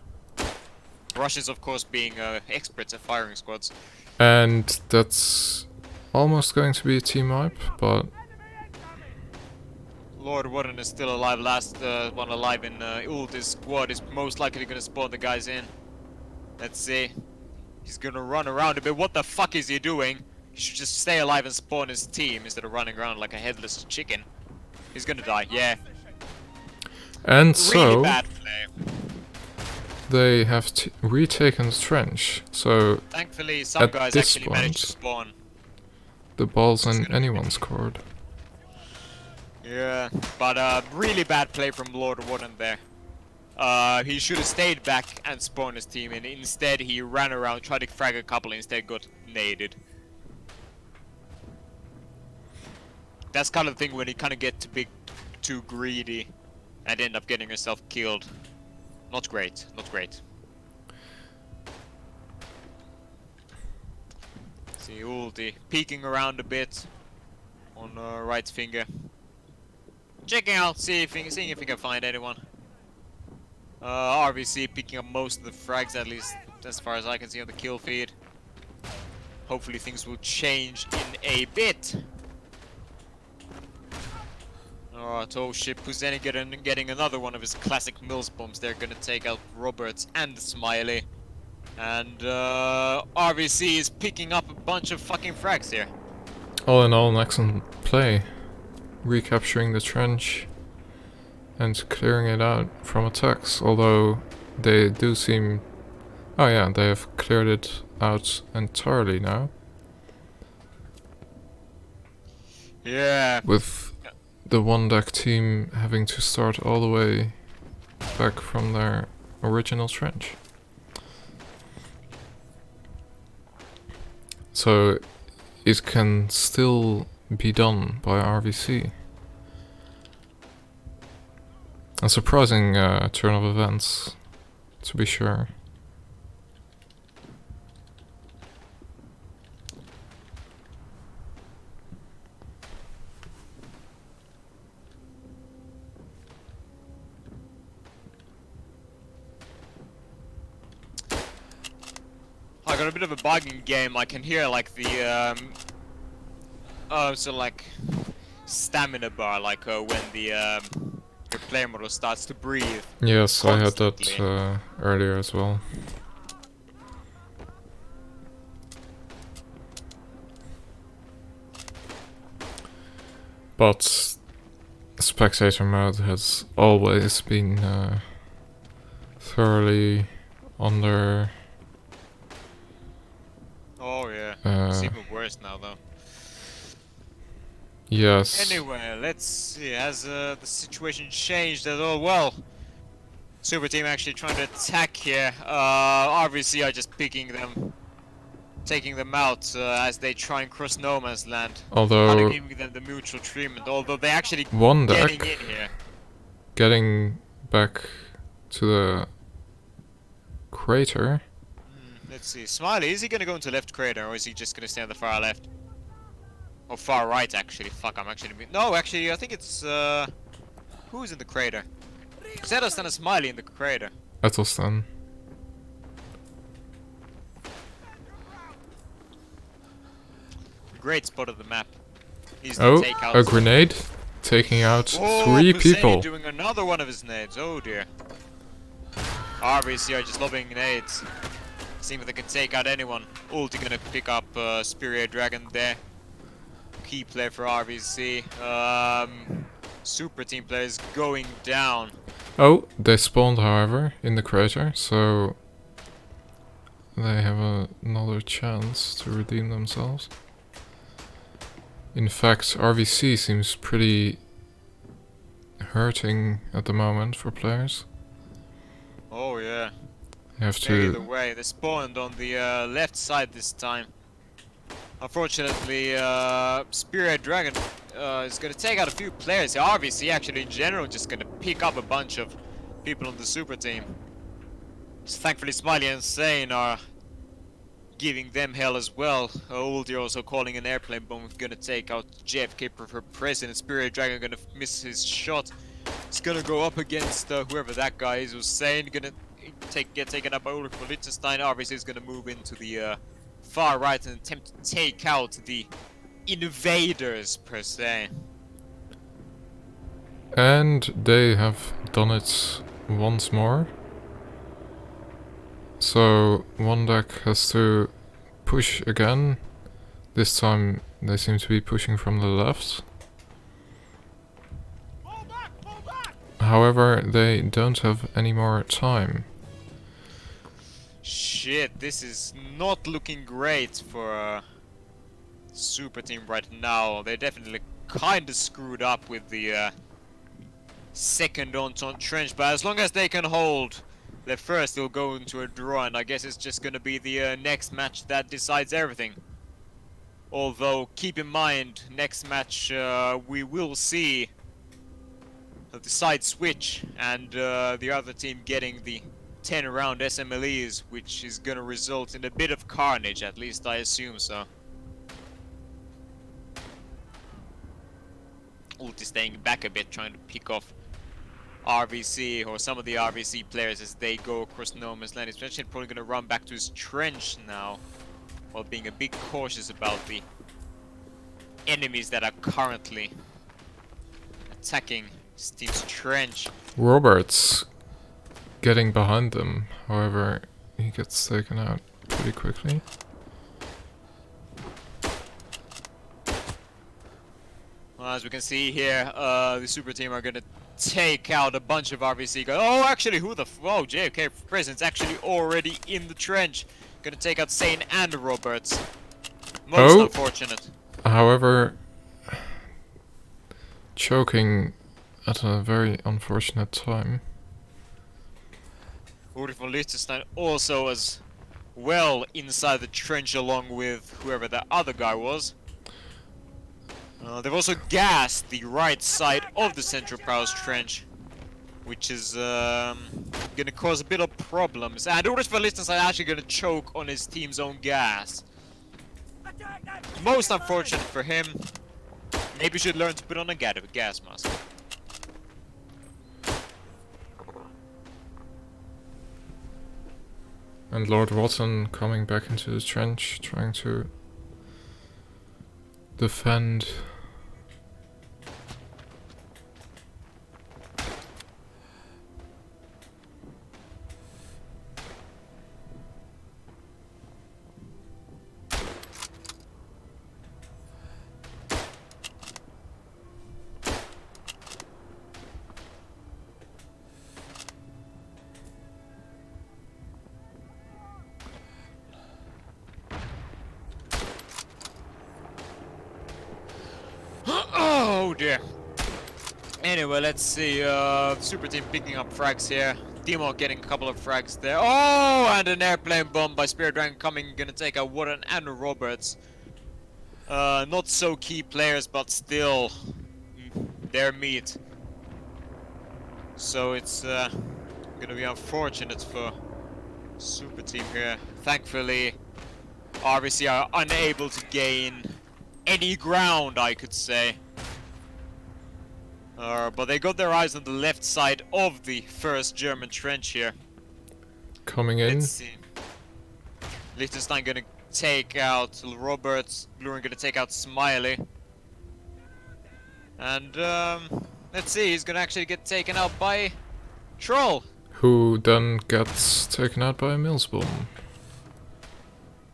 Russians, of course, being experts at firing squads. And that's almost going to be a team wipe, but Lord Warden is still alive. Last one alive in Ulti's squad is most likely gonna spawn the guys in. Let's see. He's gonna run around a bit. What the fuck is he doing? He should just stay alive and spawn his team instead of running around like a headless chicken. He's gonna die, yeah. and Really so bad play. they have retaken the trench. So Thankfully, some at guys this actually managed to point, spawn. the ball's in anyone's court. Yeah, but really bad play from Lord Warden there. He should have stayed back and spawned his team, and instead he ran around, tried to frag a couple, and instead got naded. That's kind of the thing when you kind of get too greedy and end up getting yourself killed. Not great, not great. See Ulti peeking around a bit on right finger. Checking out, seeing if he can find anyone. RVC picking up most of the frags, at least as far as I can see on the kill feed. Hopefully things will change in a bit. Alright, oh shit, Puzeni getting another one of his classic Mills bombs. They're gonna take out Roberts and Smiley. And RVC is picking up a bunch of fucking frags here. All in all, an excellent play. Recapturing the trench and clearing it out from attacks, although they do seem... Oh yeah, they have cleared it out entirely now. Yeah. With the one deck team having to start all the way back from their original trench. So it can still be done by RVC. A surprising turn of events, to be sure. I got a bit of a bugging game. I can hear like the so like stamina bar, like when the player model starts to breathe. Yes, I had Constantly. that earlier as well. But spectator mode has always been thoroughly under... Oh yeah, it's even worse now though. Yes. Anyway, let's see. Has the situation changed at all? Well, Super Team actually trying to attack here. RVC are just picking them, taking them out as they try and cross no man's land. Although Kind of giving them the mutual treatment. Although they actually one getting deck in here. getting back to the crater. Let's see. Smiley, is he gonna go into left crater or is he just gonna stay on the far left? Or far right, actually. Fuck, I'm actually... No, actually, I think it's... Who's in the crater? Zedostan and Smiley in the crater. Ethelstan. Great spot of the map. Easy Oh, to take out. a grenade taking out Oh, 3 Puseni people. doing another one of his nades. Oh dear. RVC are just lobbing nades. Seeing if they can take out anyone. Ulti gonna pick up Spirit Dragon there. key player for RVC. Super team players going down. Oh, they spawned, however, in the crater, so they have another chance to redeem themselves. In fact, RVC seems pretty hurting at the moment for players. Oh yeah. You have Either to... way, they spawned on the left side this time. Unfortunately, Spirit Dragon is going to take out a few players. RVC actually in general just going to pick up a bunch of people on the super team. So thankfully Smiley and Sane are giving them hell as well. Oldie also calling an airplane bomb, gonna take out JFK for president. Spirit Dragon gonna miss his shot. It's gonna go up against whoever that guy is. Was saying gonna get taken up by Ulrich von Liechtenstein. Obviously, is gonna move into the far right and attempt to take out the invaders per se. And they have done it once more. So one deck has to push again. This time they seem to be pushing from the left. Fall back! However, they don't have any more time. Shit, this is not looking great for super team right now. They're definitely kinda screwed up with the second on trench, but as long as they can hold the first, they'll go into a draw, and I guess it's just gonna be the next match that decides everything. Although, keep in mind, next match we will see the side switch and the other team getting the 10 round SMLEs, which is gonna result in a bit of carnage, at least I assume so. Ulti staying back a bit, trying to pick off RVC or some of the RVC players as they go across no man's land. He's actually probably gonna run back to his trench now, while being a bit cautious about the enemies that are currently attacking his team's trench. Robert's getting behind them, however, he gets taken out pretty quickly. Well, as we can see here, the super team are gonna take out a bunch of RVC guys. Oh, actually, who the oh, JFK President's actually already in the trench. Gonna take out Sane and Roberts. Most unfortunate. However, choking at a very unfortunate time. Ulrich von Liechtenstein also as well inside the trench along with whoever the other guy was. They've also gassed the right side of the Central Prowse trench, which is gonna cause a bit of problems. And Ulrich von Liechtenstein actually gonna choke on his team's own gas. Most unfortunate for him. Maybe should learn to put on a gas mask. And Lord Watson coming back into the trench, trying to defend. Oh dear. Anyway, let's see. Super team picking up frags here. Timo getting a couple of frags there. Oh, and an airplane bomb by Spirit Dragon coming, gonna take out Warden and Roberts. Not so key players, but still their meat. So it's gonna be unfortunate for super team here. Thankfully, RVC are unable to gain any ground, I could say. But they got their eyes on the left side of the first German trench here. Coming in. Let's see. Liechtenstein gonna take out Roberts. Bluren gonna take out Smiley. And let's see, he's gonna actually get taken out by Troll. Who then gets taken out by a Millsbomb.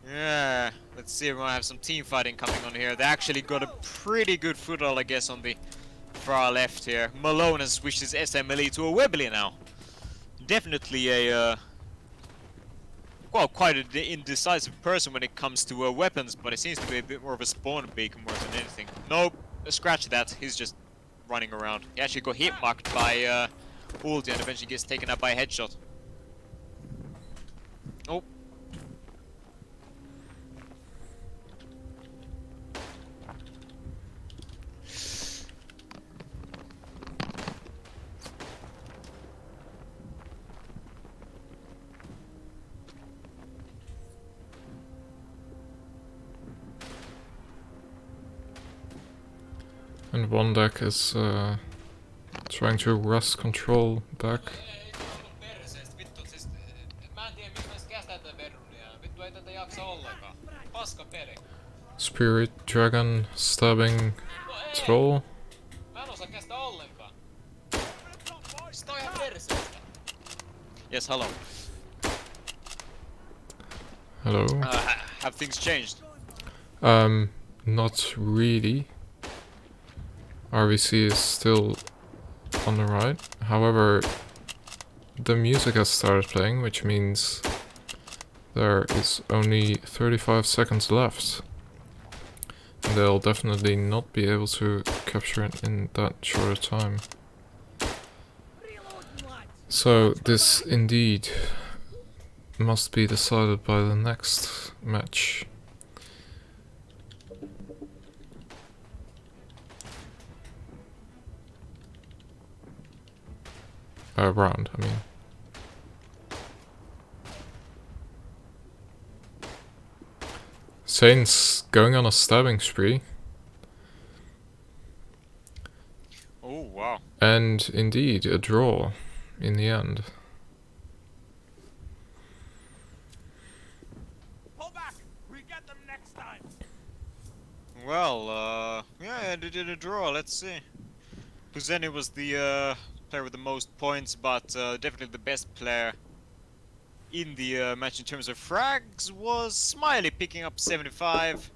Yeah, Let's see, we might have some team fighting coming on here. They actually got a pretty good foothold, I guess, on the far left here. Malone has switched his SMLE to a Webley now. Definitely a, well, quite an indecisive person when it comes to weapons, but it seems to be a bit more of a spawn beacon more than anything. Nope, scratch that, he's just running around. He actually got hit marked by ulti and eventually gets taken out by a headshot. Oh. And one deck is trying to wrest control back. Spirit Dragon stabbing troll. Yes, hello. Hello. Have things changed? Not really. RVC is still on the right. However, the music has started playing, which means there is only 35 seconds left. And they'll definitely not be able to capture it in that short a time. So this indeed must be decided by the next match. Round, I mean. Saints going on a stabbing spree. Oh, wow. And indeed, a draw in the end. Pull back! We get them next time! Well, yeah, they did a draw, let's see. Puzeni was the player with the most points, but definitely the best player in the match in terms of frags was Smiley picking up 75.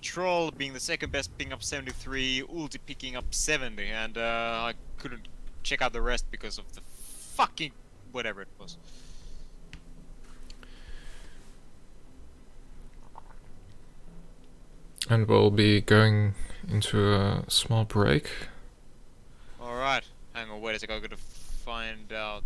Troll being the second best, picking up 73. Ulti picking up 70, and I couldn't check out the rest because of the fucking whatever it was. And we'll be going into a small break. Alright, hang on, wait a second, I gotta find out.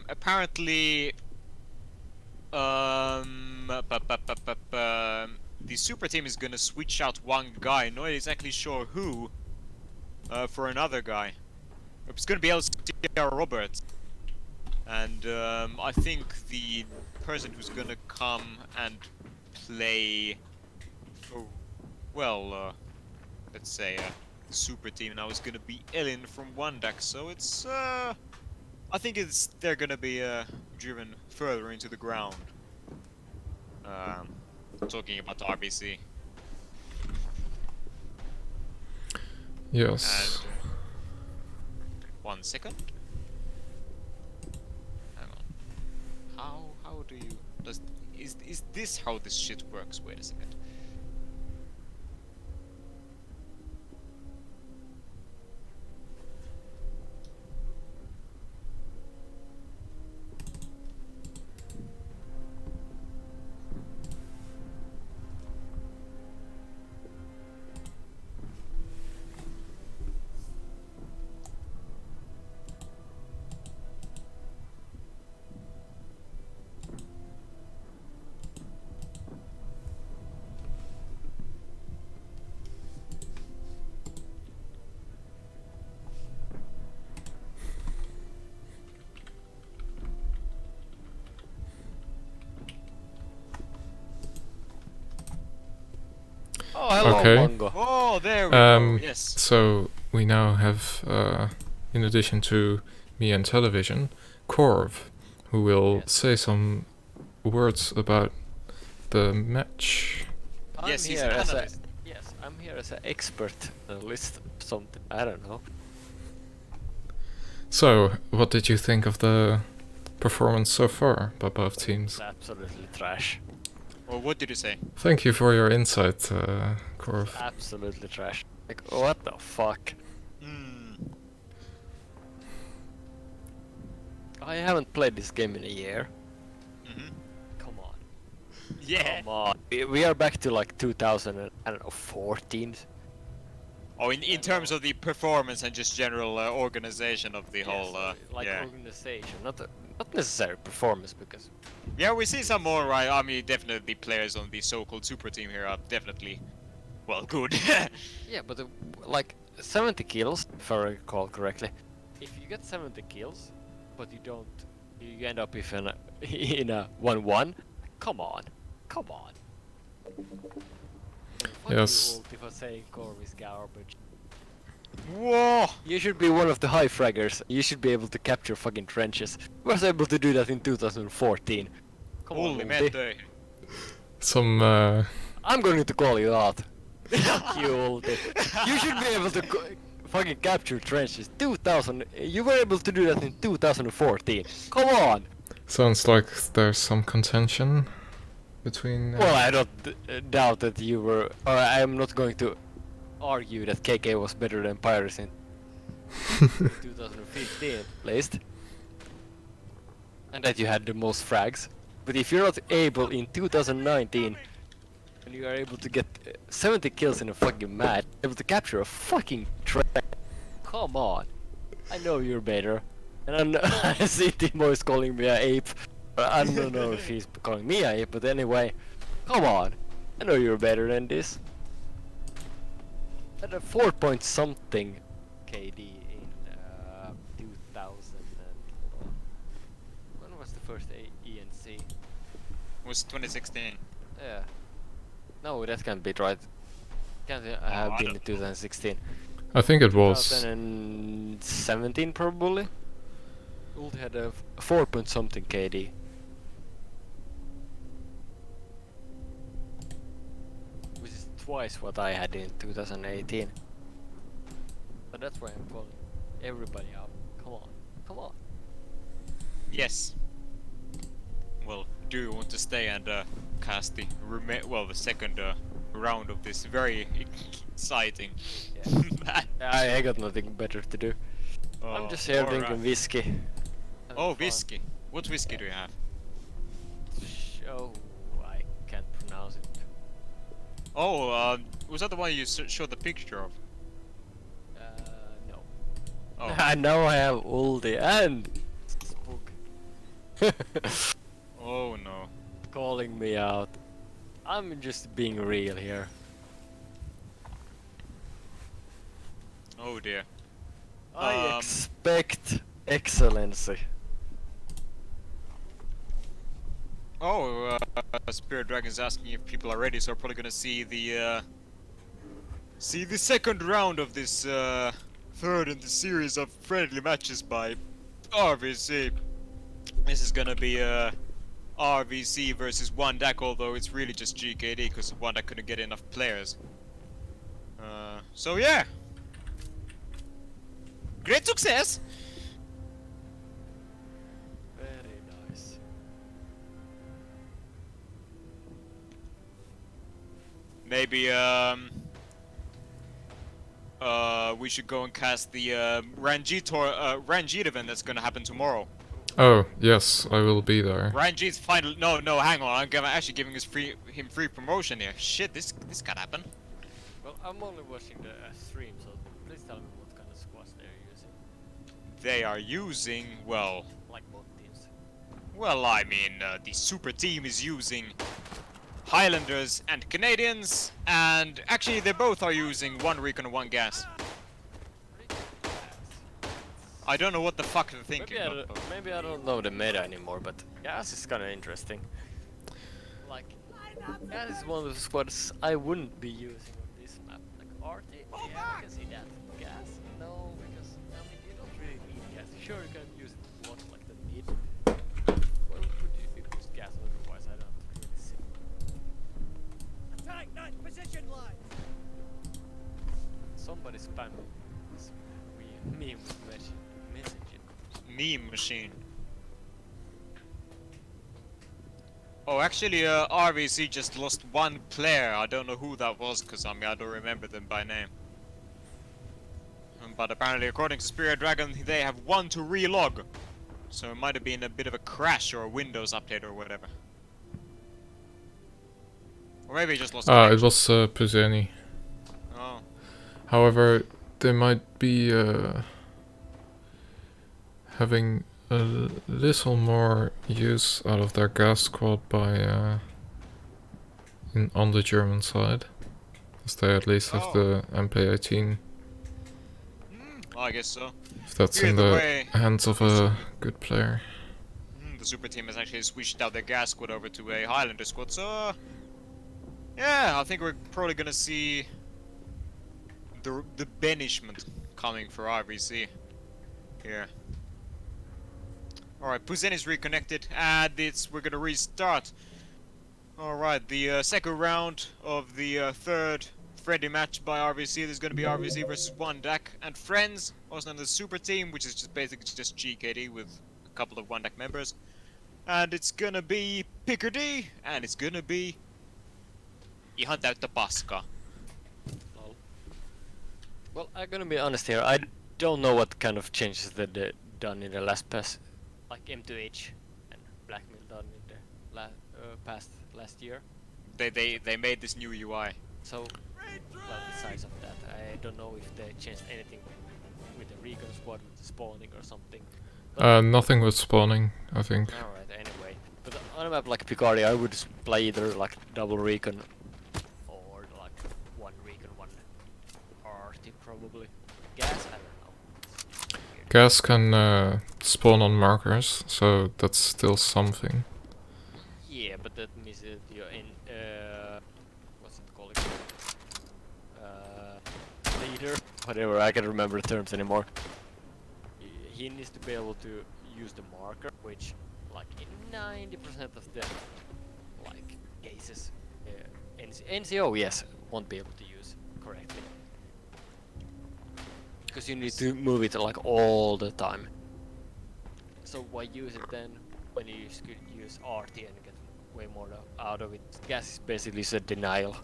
Apparently, the super team is gonna switch out one guy, not exactly sure who, for another guy. It's gonna be LCR Roberts. And I think the person who's gonna come and play, well, let's say super team now is gonna be Ellen from one deck, so it's I think they're gonna be driven further into the ground. Talking about RVC. Yes. And 1 second. Hang on. How do you is this how this shit works? Wait a second. Oh, hello, Okay. Mongo. Oh, there we go. Yes. So we now have, in addition to me and Television, Corv, who will say some words about the match. Yes, I'm he's here an as analyst. yes, I'm here as an expert analyst. Something I don't know. So, what did you think of the performance so far by both teams? It's absolutely trash. Or what did you say? Thank you for your insight, Korv. Absolutely trash. Like what the fuck? Hmm. I haven't played this game in a year. Mhm. Come on. Yeah. Come on. We are back to like 2014. Oh, in terms of the performance and just general organization of the whole, like yeah. organization, not necessarily performance because Yeah, we see some more, right? I mean, definitely players on the so-called super team here are definitely, well, good. yeah, but like 70 kills, if I recall correctly. If you get 70 kills, but you end up with in a 1-1. Come on, come on. Fuck Yes. you, Ulti, for saying Korv is garbage. Whoa! You should be one of the high fraggers. You should be able to capture fucking trenches. You was able to do that in 2014. Come Holy on, Ulti. mate. Some, I'm going to call you out. Fuck you, Ulti. You should be able to fucking capture trenches. 2000. You were able to do that in 2014. Come on. sounds like there's some contention between... Well, I don't doubt that you were. Or I am not going to argue that KK was better than Pirates in 2015, at least. And that you had the most frags. But if you're not able in 2019, and you are able to get 70 kills in a fucking match, able to capture a fucking train, come on. I know you're better. And I, know, I see Timo is calling me a ape. But I don't know if he's calling me a ape, but anyway. Come on. I know you're better than this. At a 4 point something KD in 2000 and when was the first ENC? Was 2016. Yeah. No, that can't be right. Can't have I been don't in 2016. I think it was. 2017 probably. Ulti had a 4 point something KD. Which is twice what I had in 2018. But that's why I'm calling everybody up. Come on, come on. Yes. Well, do you want to stay and cast the the second round of this very exciting match? I got nothing better to do. I'm just here alright. drinking whiskey. Oh, whiskey. What whiskey do you have? Oh, I can't pronounce it. Oh, was that the one you showed the picture of? No. Oh. I know I have Ulti and Spook. Oh no. Calling me out. I'm just being real here. Oh dear. I expect excellency. Oh, Spirit Dragon's asking if people are ready, so we're probably gonna see the second round of this third in the series of friendly matches by RVC. This is gonna be RVC versus one deck, although it's really just GKD because one deck couldn't get enough players. So yeah, great success. Very nice. Maybe we should go and cast the Ranjit event that's gonna happen tomorrow. Oh, yes, I will be there. Ranjit's final. No, hang on. I'm actually giving him free promotion here. Shit, this can happen. Well, I'm only watching the stream, so please tell me what kind of squads they're using. They are using, well, Like both teams. well, I mean, the super team is using Highlanders and Canadians, and actually they both are using one recon and one gas. I don't know what the fuck they're thinking. Maybe I don't know the meta anymore, but gas is kind of interesting. Like, gas is one of the squads I wouldn't be using on this map. Like RT, yeah, I can see that. Gas, no, because I mean you don't really need gas. Sure, you can use it like the mid. Why would you use gas otherwise? I don't really see. Somebody spam this meme message. Meme machine. Oh, actually, RVC just lost one player. I don't know who that was, because I don't remember them by name. But apparently, according to Spirit Dragon, they have one to relog. So it might have been a bit of a crash or a Windows update or whatever. Or maybe he just lost Ah, it connection. was Puzeni. Oh. However, they might be having a little more use out of their gas squad by on the German side, as they at least have the MP18. I guess so. If that's in Either the way, hands of a good player. the super team has actually switched out their gas squad over to a Highlander squad, so yeah, I think we're probably gonna see the banishment coming for RVC here. Alright, Puzen is reconnected, and we're gonna restart. Alright, the second round of the third friendly match by RVC. There's gonna be RVC versus One Deck and Friends, also known as the Super Team, which is just basically just GKD with a couple of One Deck members. And it's gonna be Picardy, and it's gonna be ihan täyttä paskaa. Lol. Well, I'm gonna be honest here. I don't know what kind of changes that they done in the last pass, like M2H and Blackmail done in the past last year. They made this new UI. So, well, besides of that, I don't know if they changed anything with the recon squad, with the spawning or something. Nothing with spawning, I think. Alright, anyway. But on a map like Picardy, I would play either like double recon or like one recon, one RT probably. Gas, I don't know. Gas can spawn on markers, so that's still something. Yeah, but that means that you're in what's it called? Leader, whatever. I can't remember the terms anymore. He needs to be able to use the marker, which, like in 90% of the like cases, NCO yes won't be able to use correctly because you need to move it like all the time. So why use it then when you could use RT and get way more out of it? Gas is basically a denial.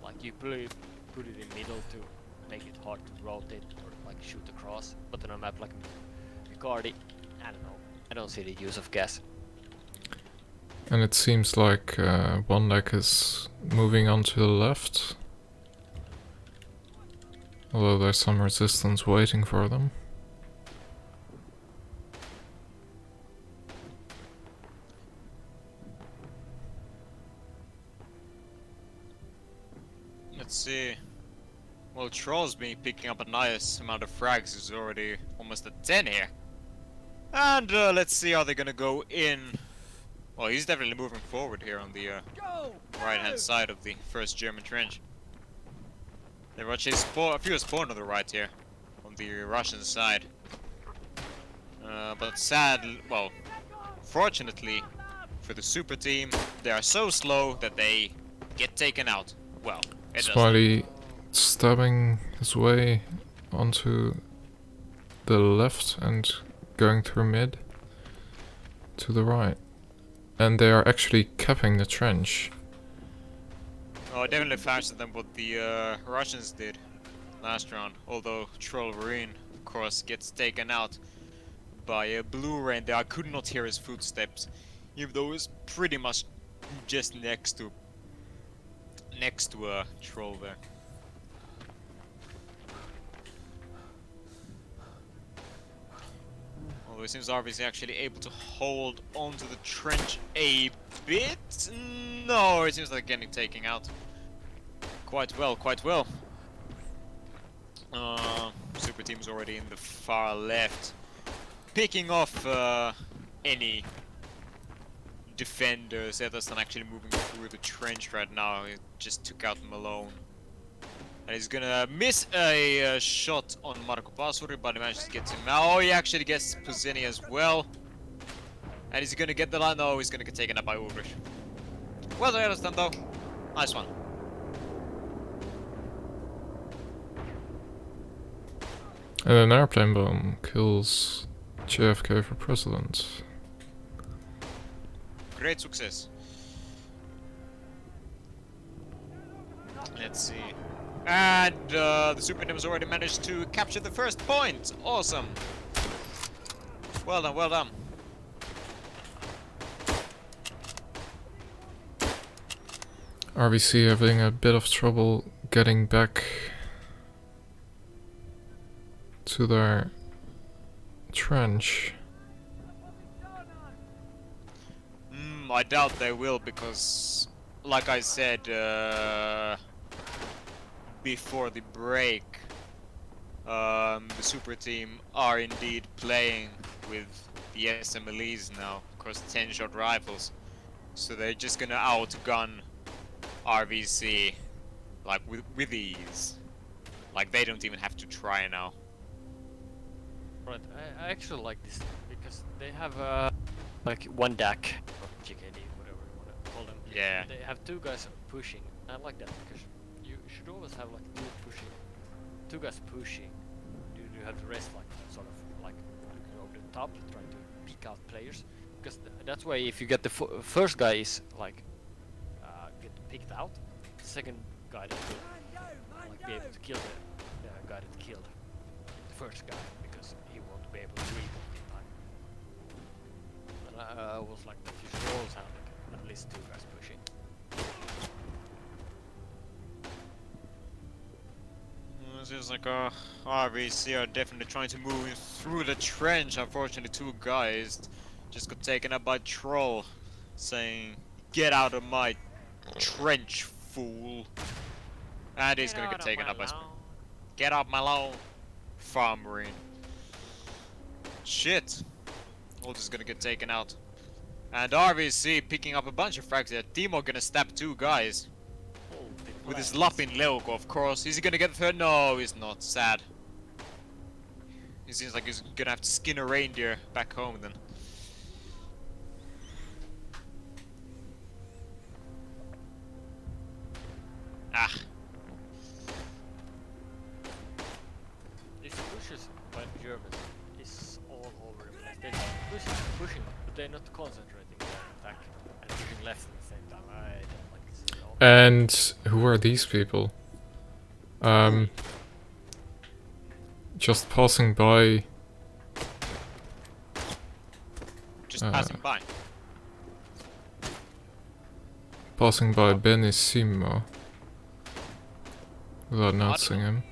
Like you put it in middle to make it hard to rotate or like shoot across. But on a map like Picardy, I don't know. I don't see the use of gas. And it seems like One Deck is moving on to the left. Although there's some resistance waiting for them. Let's see. Well, Troll's been picking up a nice amount of frags. He's already almost at 10 here. And let's see how they're gonna go in. Well, he's definitely moving forward here on the right-hand side of the first German trench. They've actually a few spawned on the right here, on the Russian side. But fortunately for the super team, they are so slow that they get taken out. Well, it doesn't. Smiley stabbing his way onto the left and going through mid to the right. And they are actually capping the trench. Oh, definitely faster than what the Russians did last round. Although Troll Marine, of course, gets taken out by a blue rain there. I could not hear his footsteps, even though it was pretty much just next to a troll there. Although it seems RVC actually able to hold onto the trench a bit. No, it seems like getting taken out. Quite well, quite well. Super team's already in the far left, picking off any defenders. Ederson actually moving through the trench right now. He just took out Malone. And he's gonna miss a shot on Marco Pasuri, but he managed to get him. Oh, he actually gets Puzeni as well. And he's gonna get the line. No, he's gonna get taken up by Ulrich. Well done, Ederson, though. Nice one. And an airplane bomb kills JFK for president. Great success. Let's see. And the Super Team has already managed to capture the first point. Awesome. Well done, well done. RVC having a bit of trouble getting back to their trench. I doubt they will because, like I said before the break, the Super Team are indeed playing with the SMLEs now, of course 10-shot rifles. So they're just gonna outgun RVC like with ease. Like they don't even have to try now. Right, I actually like this because they have like one DAC or GKD, whatever you want to call them. Yeah. They have two guys pushing. I like that because you should always have like two guys pushing. You have the rest like sort of like looking over the top, trying to pick out players. Because that's why if you get the first guy is like get picked out, the second guy that will like be able to kill the guy that killed the first guy because he won't be able to reboot in time. And I was like that you should always have like at least two guys pushing. It's just like RVC are definitely trying to move through the trench. Unfortunately, two guys just got taken up by Troll, saying, "Get out of my trench, fool!" And he's gonna get taken up by "Get out my lawn, farm marine." Shit, all just gonna get taken out. And RVC picking up a bunch of frags there. Timo gonna stab two guys. With his Lapin Leuko, of course. Is he gonna get the third? No, he's not. Sad. It seems like he's gonna have to skin a reindeer back home then. Ah. These pushes by the Germans is all over the place. They're pushing, but they're not concentrating their attack and pushing left at the same time. I don't like this at all. And who are these people? Just passing by. Just passing by. Passing by Benissimo. Without noticing him.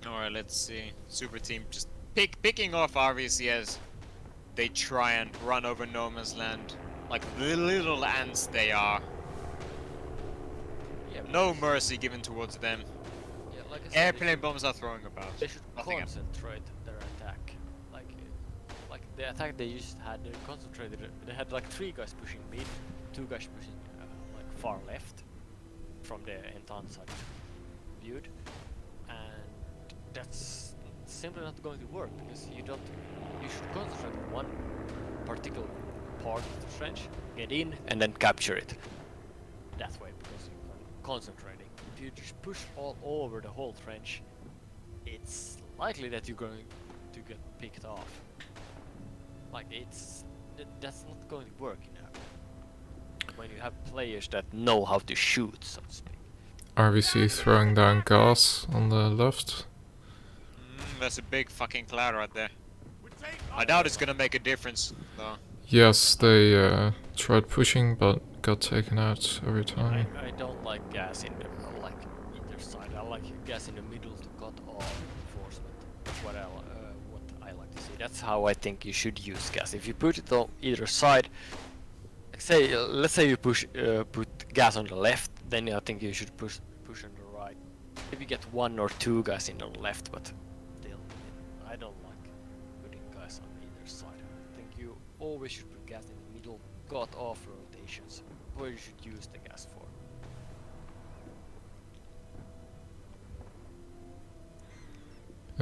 Alright, let's see. Super Team just picking off RVC as they try and run over no man's land. Like the little ants they are. Yeah, No mercy given towards them. yeah, like I said, Airplane bombs are throwing about. they should Nothing else. concentrate their attack. Like the attack they just had, they concentrated. They had like three guys pushing mid, two guys pushing like far left from the Entente side viewed, and that's simply not going to work because you should concentrate on one particular part of the trench, get in, and then capture it. That way, because you're concentrating. If you just push all over the whole trench, it's likely that you're going to get picked off. Like that's not going to work when you have players that know how to shoot, so to speak. RVC throwing down gas on the left. That's a big fucking cloud right there. I doubt it's gonna make a difference, though. Yes, they tried pushing but got taken out every time. I don't like gas in the like either side. I like gas in the middle to cut off reinforcement. What I like to see. That's how I think you should use gas. If you put it on either side, like let's say you put gas on the left, then I think you should push on the right. Maybe get one or two guys in on the left, but still, I don't like putting guys on either side. I think you always should put gas in the middle, cut off rotations, where you should use the gas for.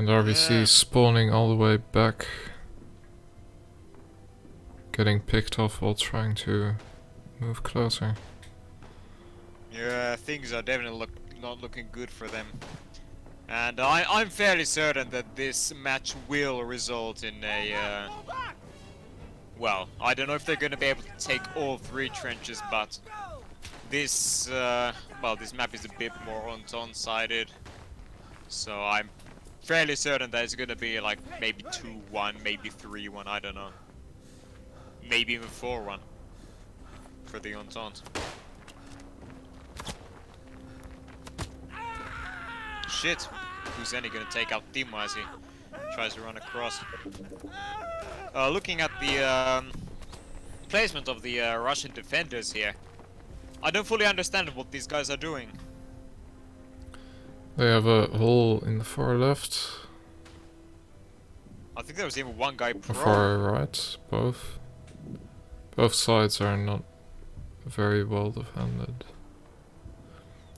And RVC spawning all the way back. Getting picked off while trying to move closer. Yeah, things are definitely not looking good for them. And I'm fairly certain that this match will result in a... well, I don't know if they're gonna be able to take all 3 trenches, but this... well, this map is a bit more Entente-sided. So I'm fairly certain that it's gonna be like maybe 2-1, maybe 3-1, I don't know. Maybe even 4-1 for the Entente. Shit! Who's any gonna take out Timo as he tries to run across? Looking at the placement of the Russian defenders here, I don't fully understand what these guys are doing. They have a hole in the far left, I think there was even one guy or pro. far right, both. Both sides are not very well defended.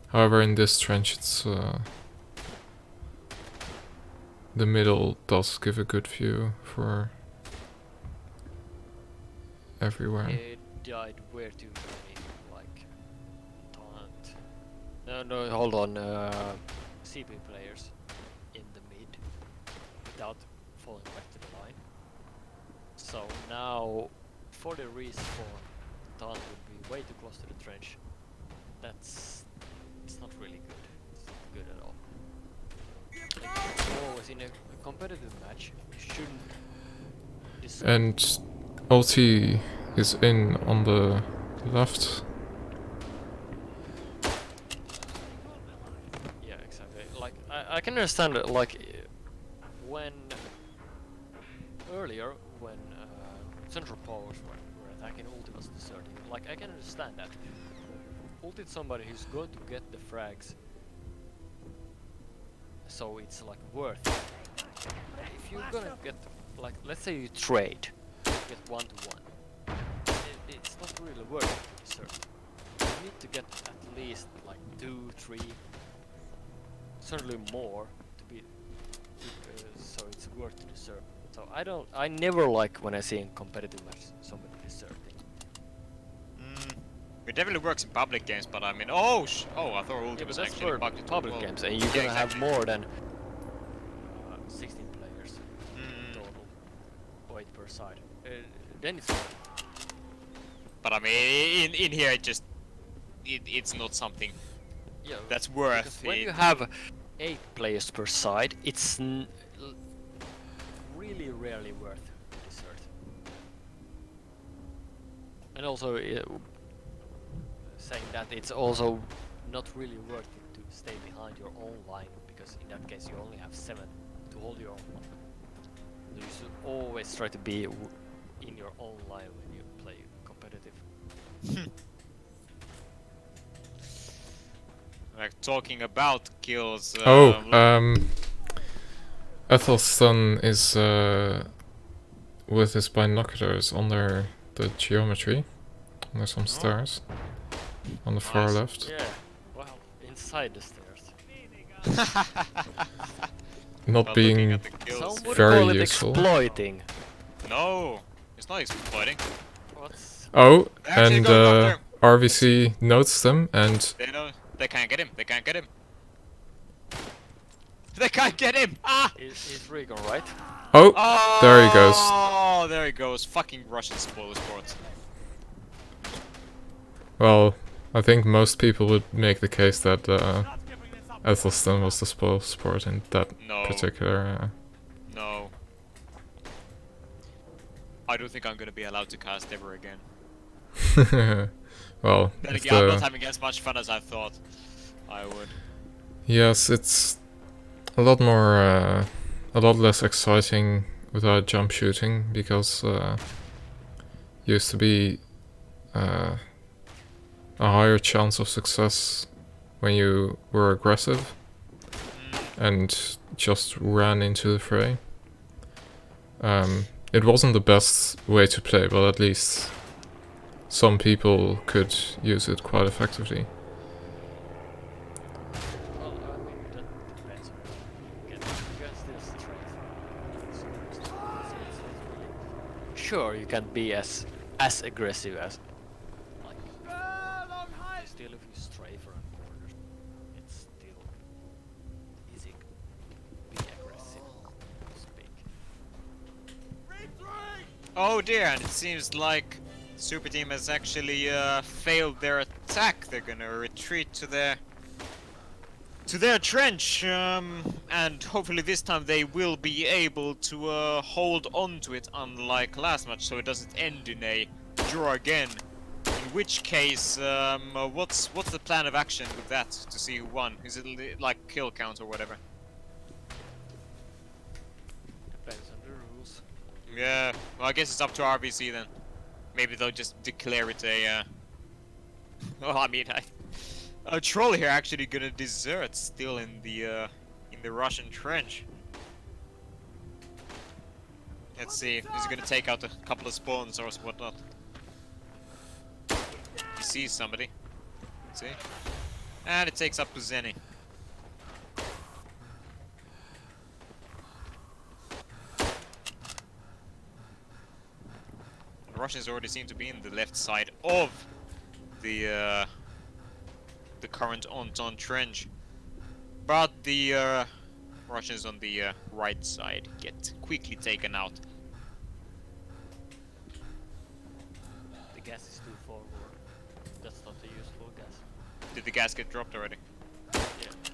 However, in this trench it's the middle does give a good view for everywhere. It died way too many, like, taunt. No, hold on, CP players in the mid without falling back to the line. So now, for the respawn, taunt would be way too close to the trench. It's not really good. It's not good at all. Like, always in a competitive match, you shouldn't decide. And OT is in on the left. Yeah, exactly. Like, I can understand it, like, when earlier, when Central Powers were attacking, Ulti was deserting. Like, I can understand that. Ulti is somebody who's going to get the frags, so it's like worth it. If you're gonna get, like, let's say you trade, get 1-to-1, it's not really worth it to desert. You need to get at least like 2, 3, certainly more to be so it's worth to desert. So I never like when I see in competitive matches somebody deserting. It definitely works in public games, but I mean, oh, I thought Ulti Yeah, but was that's actually for bugged public games, and you're gonna have more than 16 players total, 8 per side. Then it's fine. But I mean, in here, it's not something Yeah, that's worth because when it. you have 8 players per side, it's really rarely worth desert. And also, saying that it's also not really worth it to stay behind your own line, because in that case you only have 7 to hold your own line. You should always try to be in your own line when you play competitive. Like, talking about kills. Athelstan is with his binoculars under the geometry. There's some stairs on the far Nice. left. Yeah, well, inside the stairs. Not Well, looking being at the kills. Some would very call it useful. exploiting. No, it's not exploiting. What's Oh, They're actually and going after him. RVC notes them, and They can't get him. They can't get him. They can't get him. Ah! is Regan right? oh, Oh, there he goes. Oh, there he goes. Fucking Russian spoiler sports. Well, I think most people would make the case that Not giving this up. Athelstan was the spoil sport in that No. particular. No. I don't think I'm gonna be allowed to cast ever again. Well, Then if again, I'm not the, having as much fun as I thought I would. yes, it's a lot more, a lot less exciting without jump shooting, because used to be a higher chance of success when you were aggressive and just ran into the fray. It wasn't the best way to play, but at least some people could use it quite effectively. Well, I mean, that depends on what you get. You can still sure you can't be as aggressive as like still if you strafe around borders, it's still easy to be aggressive, so to speak. Oh dear, and it seems like Super Team has actually failed their attack. They're gonna retreat to their trench, and hopefully this time they will be able to hold on to it, unlike last match, so it doesn't end in a draw again. In which case, what's the plan of action with that? To see who won? Is it like kill count or whatever? Depends on the rules. Yeah, well I guess it's up to RVC then. Maybe they'll just declare it a. Well, I mean, a troll here actually gonna desert still in the Russian trench. Let's see, he's gonna take out a couple of spawns or whatnot. He sees somebody. See? And it takes up Kuzeni. The Russians already seem to be in the left side of the current Entente trench, but the Russians on the right side get quickly taken out. The gas is too forward. That's not a useful gas. Did the gas get dropped already? Yeah,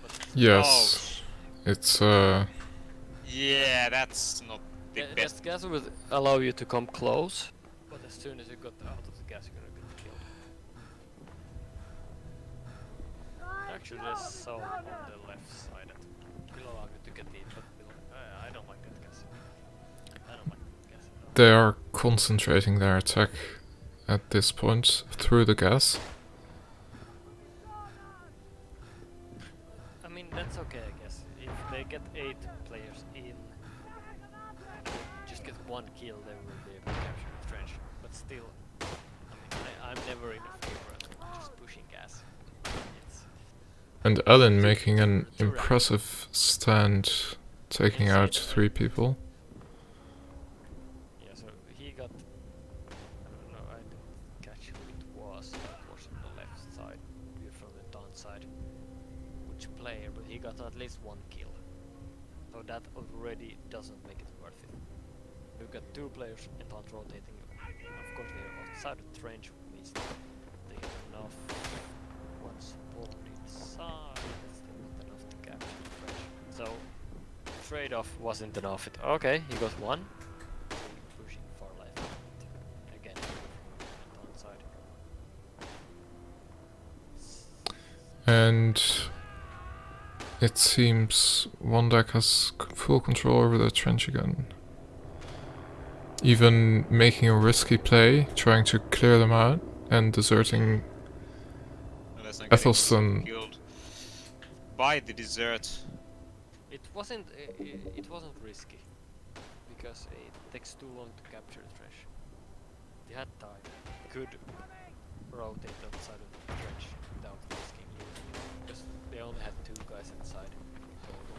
but Yes. It's Yeah, that's not the that best. gas will allow you to come close, but as soon as you got out of the gas, you're gonna get killed. Actually, there's some on the left side that will allow you to get in, but I don't like that gas. I don't like that gas at all. they are concentrating their attack at this point through the gas. I mean, that's okay, I guess. If they get 8 players in, just get 1 kill, they will be able to capture the trench. But still, I mean, I'm never in favor of just pushing gas. It's And Ellen making an impressive stand, taking out 3 people. yeah. So he got. I don't know. I didn't catch who it was. It was on the left side, we're from the down side. Which player? But he got at least 1 kill. So that already doesn't make it worth it. We've got 2 players and not rotating. Of course, they're outside the trench, which means they have enough. One spawned inside. That's still not enough to capture the trench. So trade-off wasn't enough. Okay, you got 1. Pushing far left. Again, from the side. And it seems one deck has full control over the trench again. Even making a risky play, trying to clear them out, and deserting Unless I'm getting Ethelston. killed by the desert. It wasn't risky because it takes too long to capture the trench. They had time. Could rotate outside of the trench without risking losing it because they only had 2 guys inside total.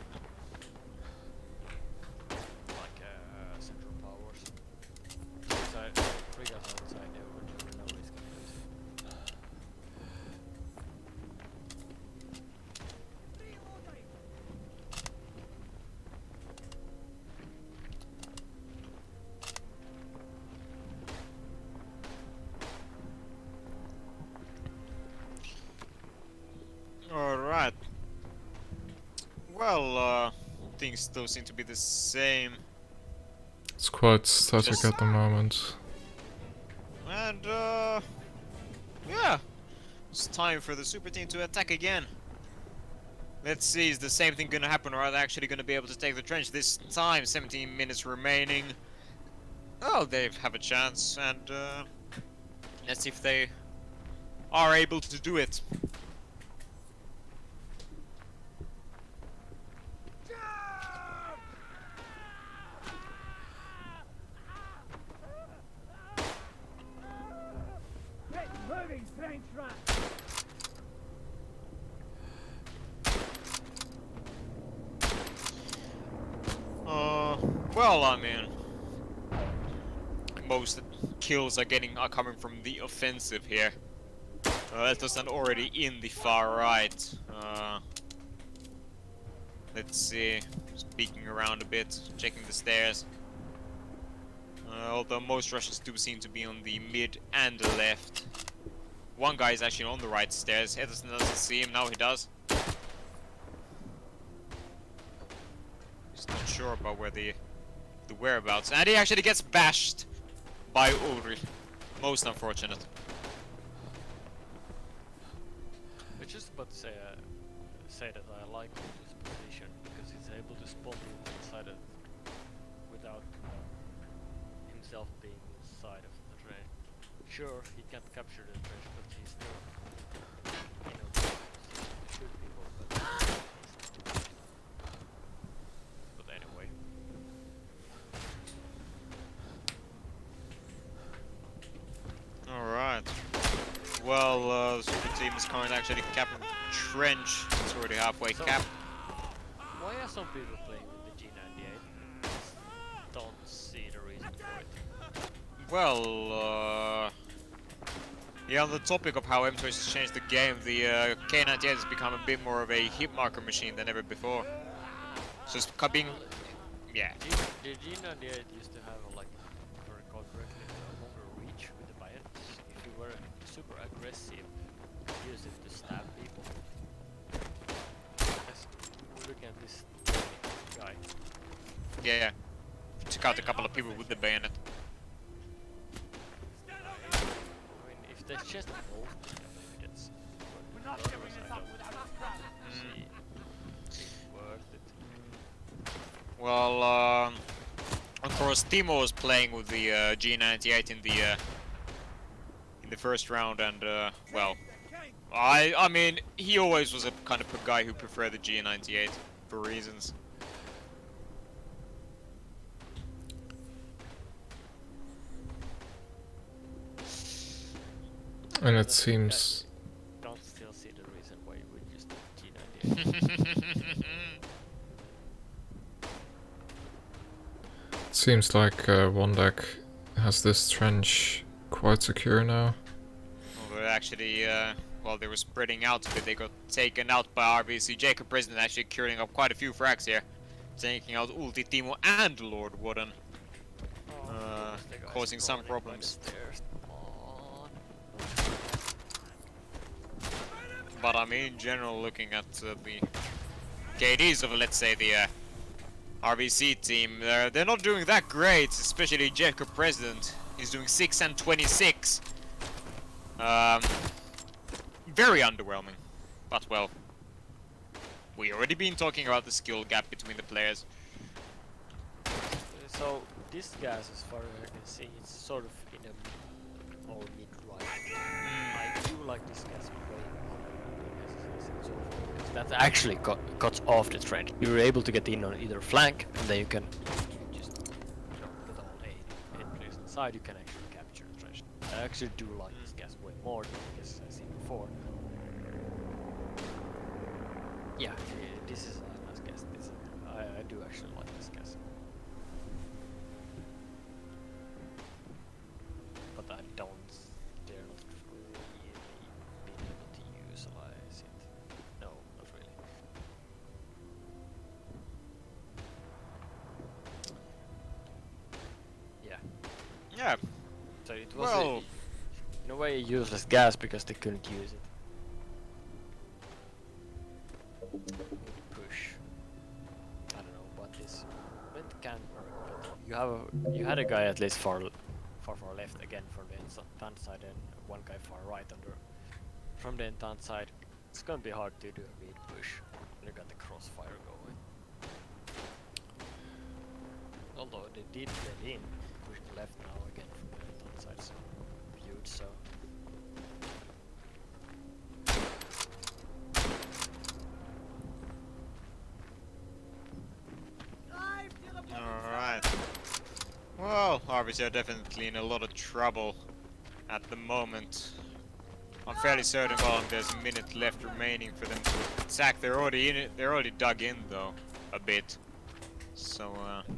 Like central powers. Inside, 3 guys outside, there were no risk of losing. Alright. Well, things still seem to be the same. It's quite static Just- at the moment. And, yeah. It's time for the super team to attack again. Let's see, is the same thing gonna happen, or are they actually gonna be able to take the trench this time? 17 minutes remaining. Oh, they have a chance, and, let's see if they are able to do it. Moving, strange run. Well, I mean, most kills are coming from the offensive here. Eltosan already in the far right. Let's see. Just peeking around a bit, checking the stairs. Although most Russians do seem to be on the mid and the left. One guy is actually on the right stairs. Eltosan doesn't see him, now he does. Just not sure about where the whereabouts. And he actually gets bashed by Ulrich. Most unfortunate. I was just about to say that I like this position because he's able to spawn inside it without himself being inside of the trench. Sure, he can't capture the trench, but he's still, you know, to shoot people. But anyway. Alright. Well, the super team is currently actually capping trench. It's already halfway So, capped. why are some people playing with the G98? Don't see the reason for it. Well, yeah, on the topic of how M-Toys has changed the game, the K98 has become a bit more of a hit marker machine than ever before. So it's being, yeah. The G98 used to have, like, if I recall correctly, a longer reach with the bayonets. If you were super aggressive, use it to stab people. Yes, look at this guy. Yeah. Took out a couple of people with the bayonet. I mean, if there's just no that's We're not giving this up without a scrap. see it's worth it. Well, of course, Timo was playing with the G98 in the first round, and well, I mean, he always was a kind of a guy who preferred the G98 for reasons. And it seems Don't still see the reason why you would use the G98. it seems like one deck has this trench quite secure now. Well, actually, while they were spreading out a bit, they got taken out by RVC. Jacob President actually curing up quite a few frags here, taking out Ulti, Timo, and Lord Warden, causing some problems. But I mean, in general, looking at the KDs of, let's say, the RVC team, they're not doing that great, especially Jacob President. He's doing 6 and 26. Very underwhelming. But well, we already been talking about the skill gap between the players. So this gas, as far as I can see, it's sort of in a more mid-right. I do like this gas way more because that actually cuts off the trench. You're able to get in on either flank, and then you can just get all 8 players inside. You can actually capture the trench. I actually do like this gas way more than the gas I've seen before. Yeah, this is a nice gas. I do actually like this gas. But I don't dare not really be able to utilize it. No, not really. Yeah. Yeah. So it was Well, in a way a useless gas because they couldn't use it. Push. I don't know what this. It can work, but you had a guy at least far left again from the entente side and one guy far right from the entente side. It's gonna be hard to do a mid push when you got the crossfire going. Although they did get in, pushing left now again from the entente side, so huge. So alright. Well, RVC are definitely in a lot of trouble at the moment. I'm fairly certain, well, there's a minute left remaining for them to attack. They're already in it. They're already dug in, though, a bit. So,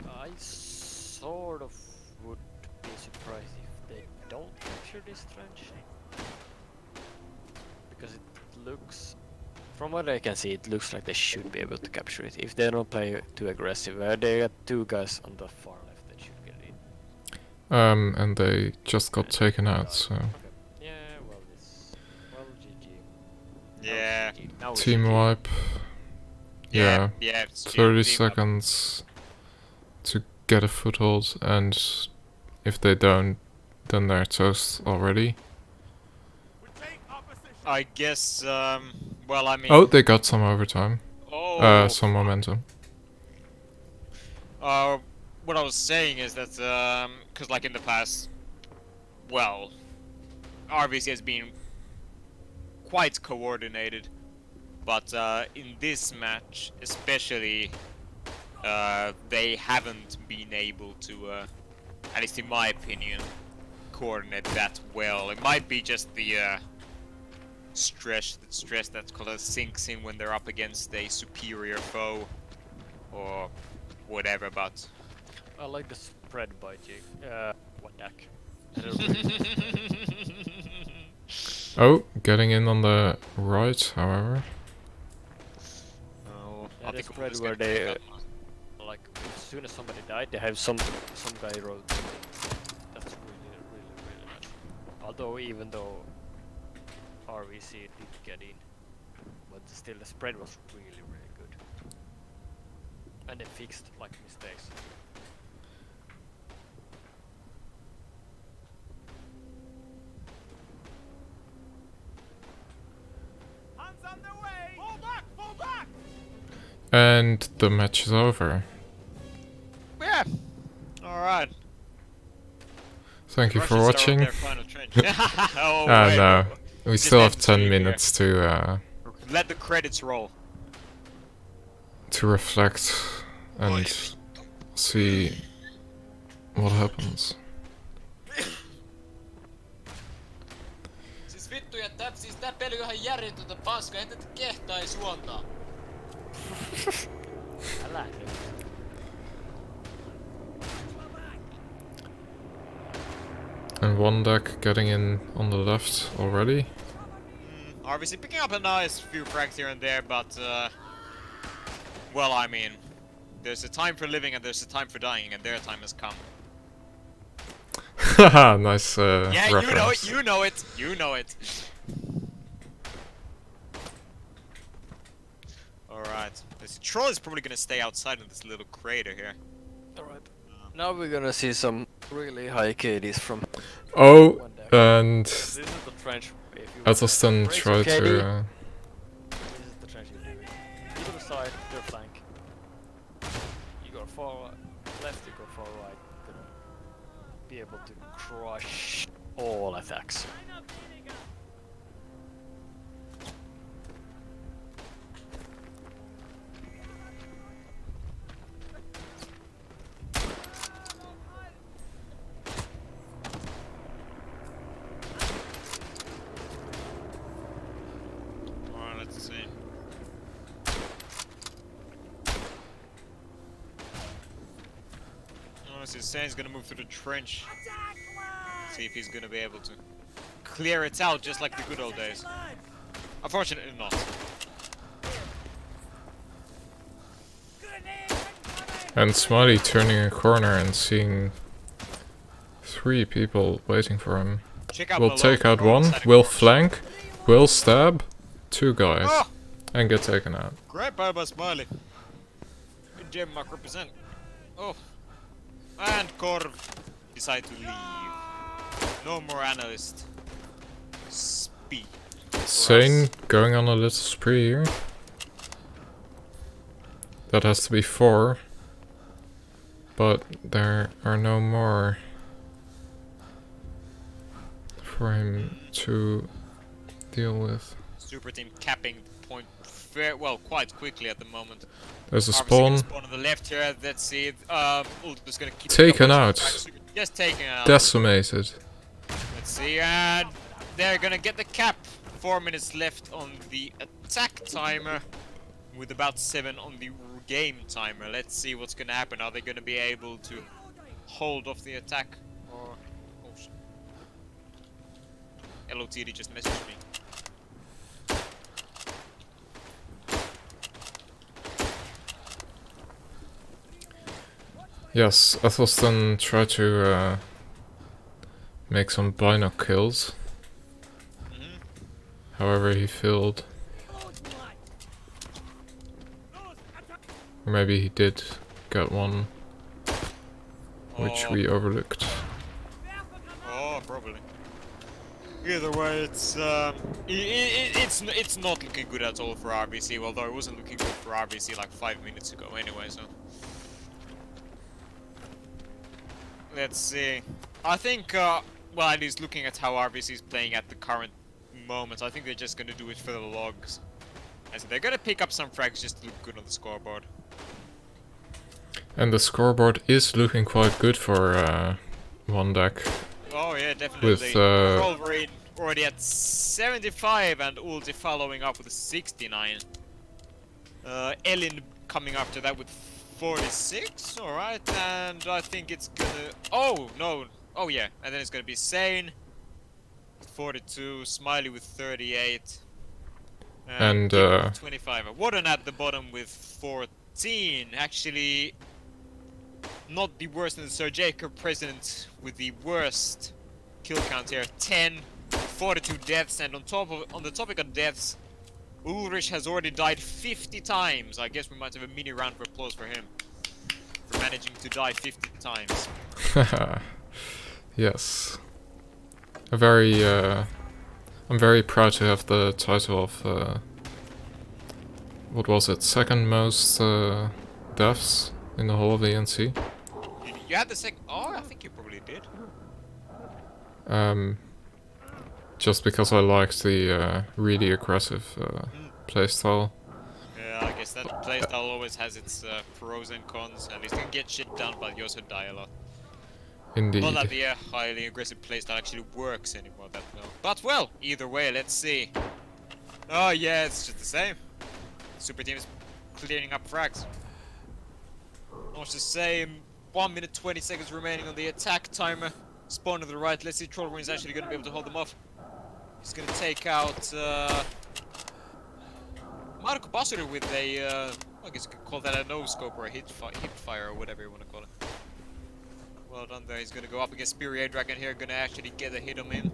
I sort of would be surprised if they don't capture this trench. Because it looks, from what I can see, it looks like they should be able to capture it. If they don't play too aggressive. They got 2 guys on the far left that should get in. And they just got taken out, so... Okay. Yeah, well, it's... Well, GG. Yeah. Now it's Team GG. wipe. Yeah. Yeah. It's 30 team up. seconds to get a foothold, and if they don't, then they're toast already. We take our position. I guess. Well, I mean. Oh, they got some overtime. Oh. Some momentum. What I was saying is that, because like in the past, well, RVC has been quite coordinated, but in this match especially, they haven't been able to, at least in my opinion, coordinate that well. It might be just the stress that kind of sinks in when they're up against a superior foe, or whatever, but... I like the spread by Jake. One deck. Oh, getting in on the right, however. Oh, Yeah, I the think we're spread just where gonna they, pick up. like, as soon as somebody died, they have some guy rotating. That's really nice. Although, even though RVC did get in, but still the spread was really good. And they fixed, like, mistakes. Hands on the way. Fall back. Fall back. And the match is over. Yeah. All right. Thank you for Russians are on watching. their final trench. Oh, Ah, wait, no. We Just still have end the 10 stream here. minutes Let the credits roll. to reflect and see what happens. Siis vittu ja siis tää peli on ihan järjetöntä paskaa, ei tätä kehtais juontaa. Älä nyt. And one deck getting in on the left already. RVC picking up a nice few frags here and there, but well, I mean, there's a time for living and there's a time for dying, and their time has come. Haha, nice Yeah, reference. you know it. Alright. This troll is probably gonna stay outside in this little crater here. Alright. Now we're gonna see some really high KDs from Oh, one deck. and This is the trench. If you Athelstan raise tried your KD, to... this is the trench you do. You go to the side, to the flank. You go forward, left, you go far right. Gonna be able to crush all attacks. Alright, let's see. Oh, so Sane's gonna move through the trench. See if he's gonna be able to clear it out just like the good old days. Unfortunately not. And Smiley turning a corner and seeing 3 people waiting for him. Check out We'll Malone take out from one, inside the we'll corner. flank, we'll stab 2 guys, Oh! and get taken out. Great bye by Smiley. Gemmark represent. Oh. And Korv decide to leave. No more analyst. Speed. Sane going on a little spree here. That has to be 4. But there are no more for him to deal with. Super team capping the point very well, quite quickly at the moment. There's a RVC gonna spawn. spawn on the left here. Let's see. Ultus gonna keep Taken the out. Just taken out. Decimated. Let's see, and they're gonna get the cap. 4 minutes left on the attack timer, with about 7 on the game timer. Let's see what's gonna happen. Are they gonna be able to hold off the attack, or LOTD just messaged me. Yes, Athelstan tried to make some binoc kills. However, he failed. Or maybe he did get one, which we overlooked. Oh, probably. Either way, it's not looking good at all for RVC. Although it wasn't looking good for RVC like 5 minutes ago, anyway. So let's see. I think, well, at least looking at how RVC is playing at the current moment, I think they're just gonna do it for the logs. As they're gonna pick up some frags just to look good on the scoreboard. And the scoreboard is looking quite good for one deck. Oh yeah, definitely. With Wolverine already at 75 and Ulti following up with 69. Ellen coming after that with 46. Alright, and I think it's gonna... Oh, no. Oh yeah, and then it's gonna be Sane with 42, Smiley with 38. And Dick with 25. Warden at the bottom with 14. Actually, not the worst than Sir Jacob President with the worst kill count here. 10, 42 deaths, and on the topic of deaths, Ulrich has already died 50 times. I guess we might have a mini round of applause for him for managing to die 50 times. Yes. A very I'm very proud to have the title of what was it, second most deaths in the whole of the NC. You had the second... Oh, I think you probably did. Just because I liked the really aggressive playstyle. Yeah, I guess that playstyle always has its pros and cons. At least you can get shit done, but you also die a lot. Indeed. Not that the highly aggressive playstyle actually works anymore that well. But well, either way, let's see. Oh yeah, it's just the same. Super team is clearing up frags. Much the same. 1 minute 20 seconds remaining on the attack timer. Spawn to the right. Let's see if Trollborn is actually going to be able to hold them off. He's going to take out Marco Basuri with a, I guess you could call that a no-scope or a hip fire or whatever you want to call it. Well done there. He's going to go up against Spear Dragon here. Going to actually get a hit on him.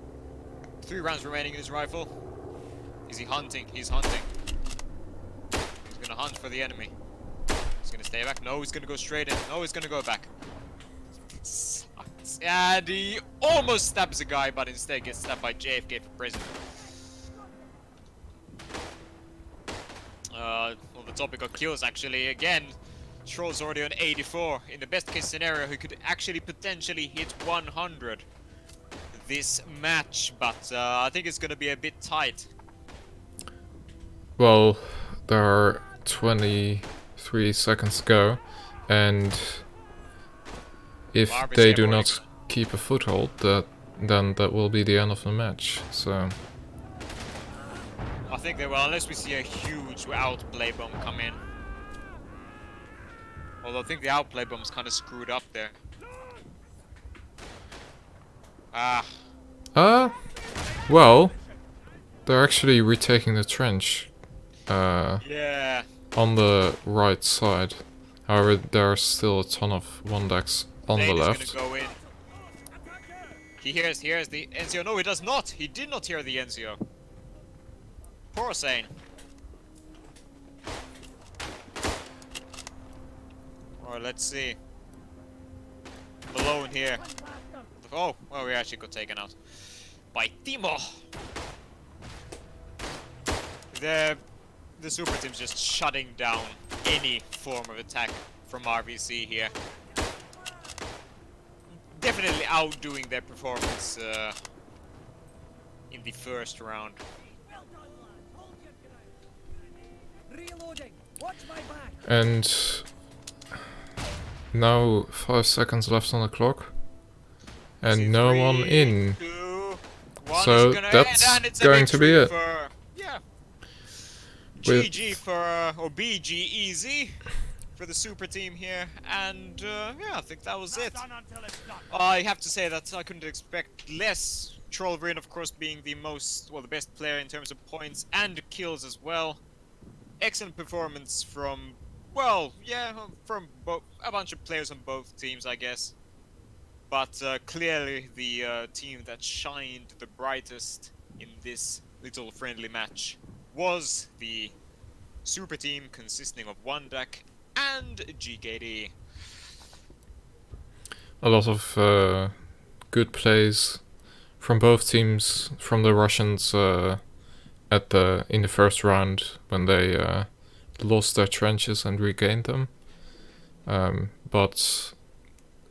3 rounds remaining in his rifle. Is he hunting? He's hunting. He's going to hunt for the enemy. He's going to stay back. No, he's going to go straight in. No, he's going to go back. And he almost stabs a guy, but instead gets stabbed by JFK for president. On the topic of kills, actually, again, Troll's already on 84. In the best case scenario, he could actually potentially hit 100 this match, but I think it's going to be a bit tight. Well, there are 23 seconds to go, and if they do not keep a foothold, then that will be the end of the match. So I think they will, unless we see a huge outplay bomb come in. Although I think the outplay bomb's kind of screwed up there. Well, they're actually retaking the trench. Yeah. On the right side. However, there are still a ton of one decks on the left. Gonna go in. He hears the NCO. No, he does not. He did not hear the NCO. Poor Sane. Alright, let's see. Malone here. Oh, well, we actually got taken out by Timo. The super team's just shutting down any form of attack from RVC here. Definitely outdoing their performance in the first round. And now 5 seconds left on the clock. And no one in. 2, 1 So that's going to be it. Yeah. With GG for, or BG easy for the super team here. And yeah, I think that was it. I have to say that I couldn't expect less Trollvrin, of course, being the the best player in terms of points and kills as well. Excellent performance from, from a bunch of players on both teams, I guess. But clearly the team that shined the brightest in this little friendly match was the super team consisting of Wondak and GKD. A lot of good plays from both teams, from the Russians in the first round when they lost their trenches and regained them. But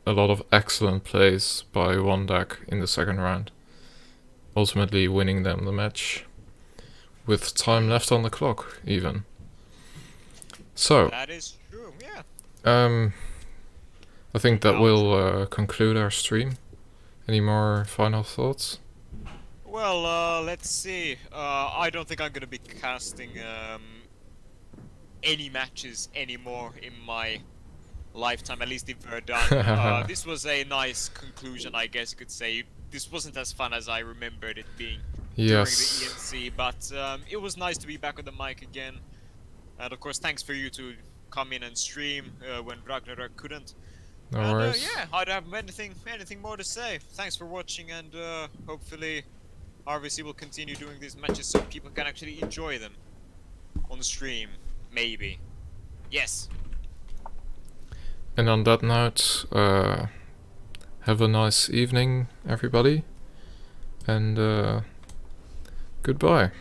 a lot of excellent plays by Wondak in the second round, ultimately winning them the match with time left on the clock even. So That is true, yeah. I think that will conclude our stream. Any more final thoughts? Well, let's see. I don't think I'm gonna be casting any matches anymore in my lifetime, at least if we're done. This was a nice conclusion, I guess you could say. This wasn't as fun as I remembered it being during the ENC, but it was nice to be back on the mic again. And of course, thanks for you to come in and stream when Ragnarok couldn't. No And worries. yeah, I don't have anything more to say. Thanks for watching, and hopefully RVC will continue doing these matches so people can actually enjoy them on stream. Maybe. Yes. And on that note, have a nice evening, everybody, and goodbye.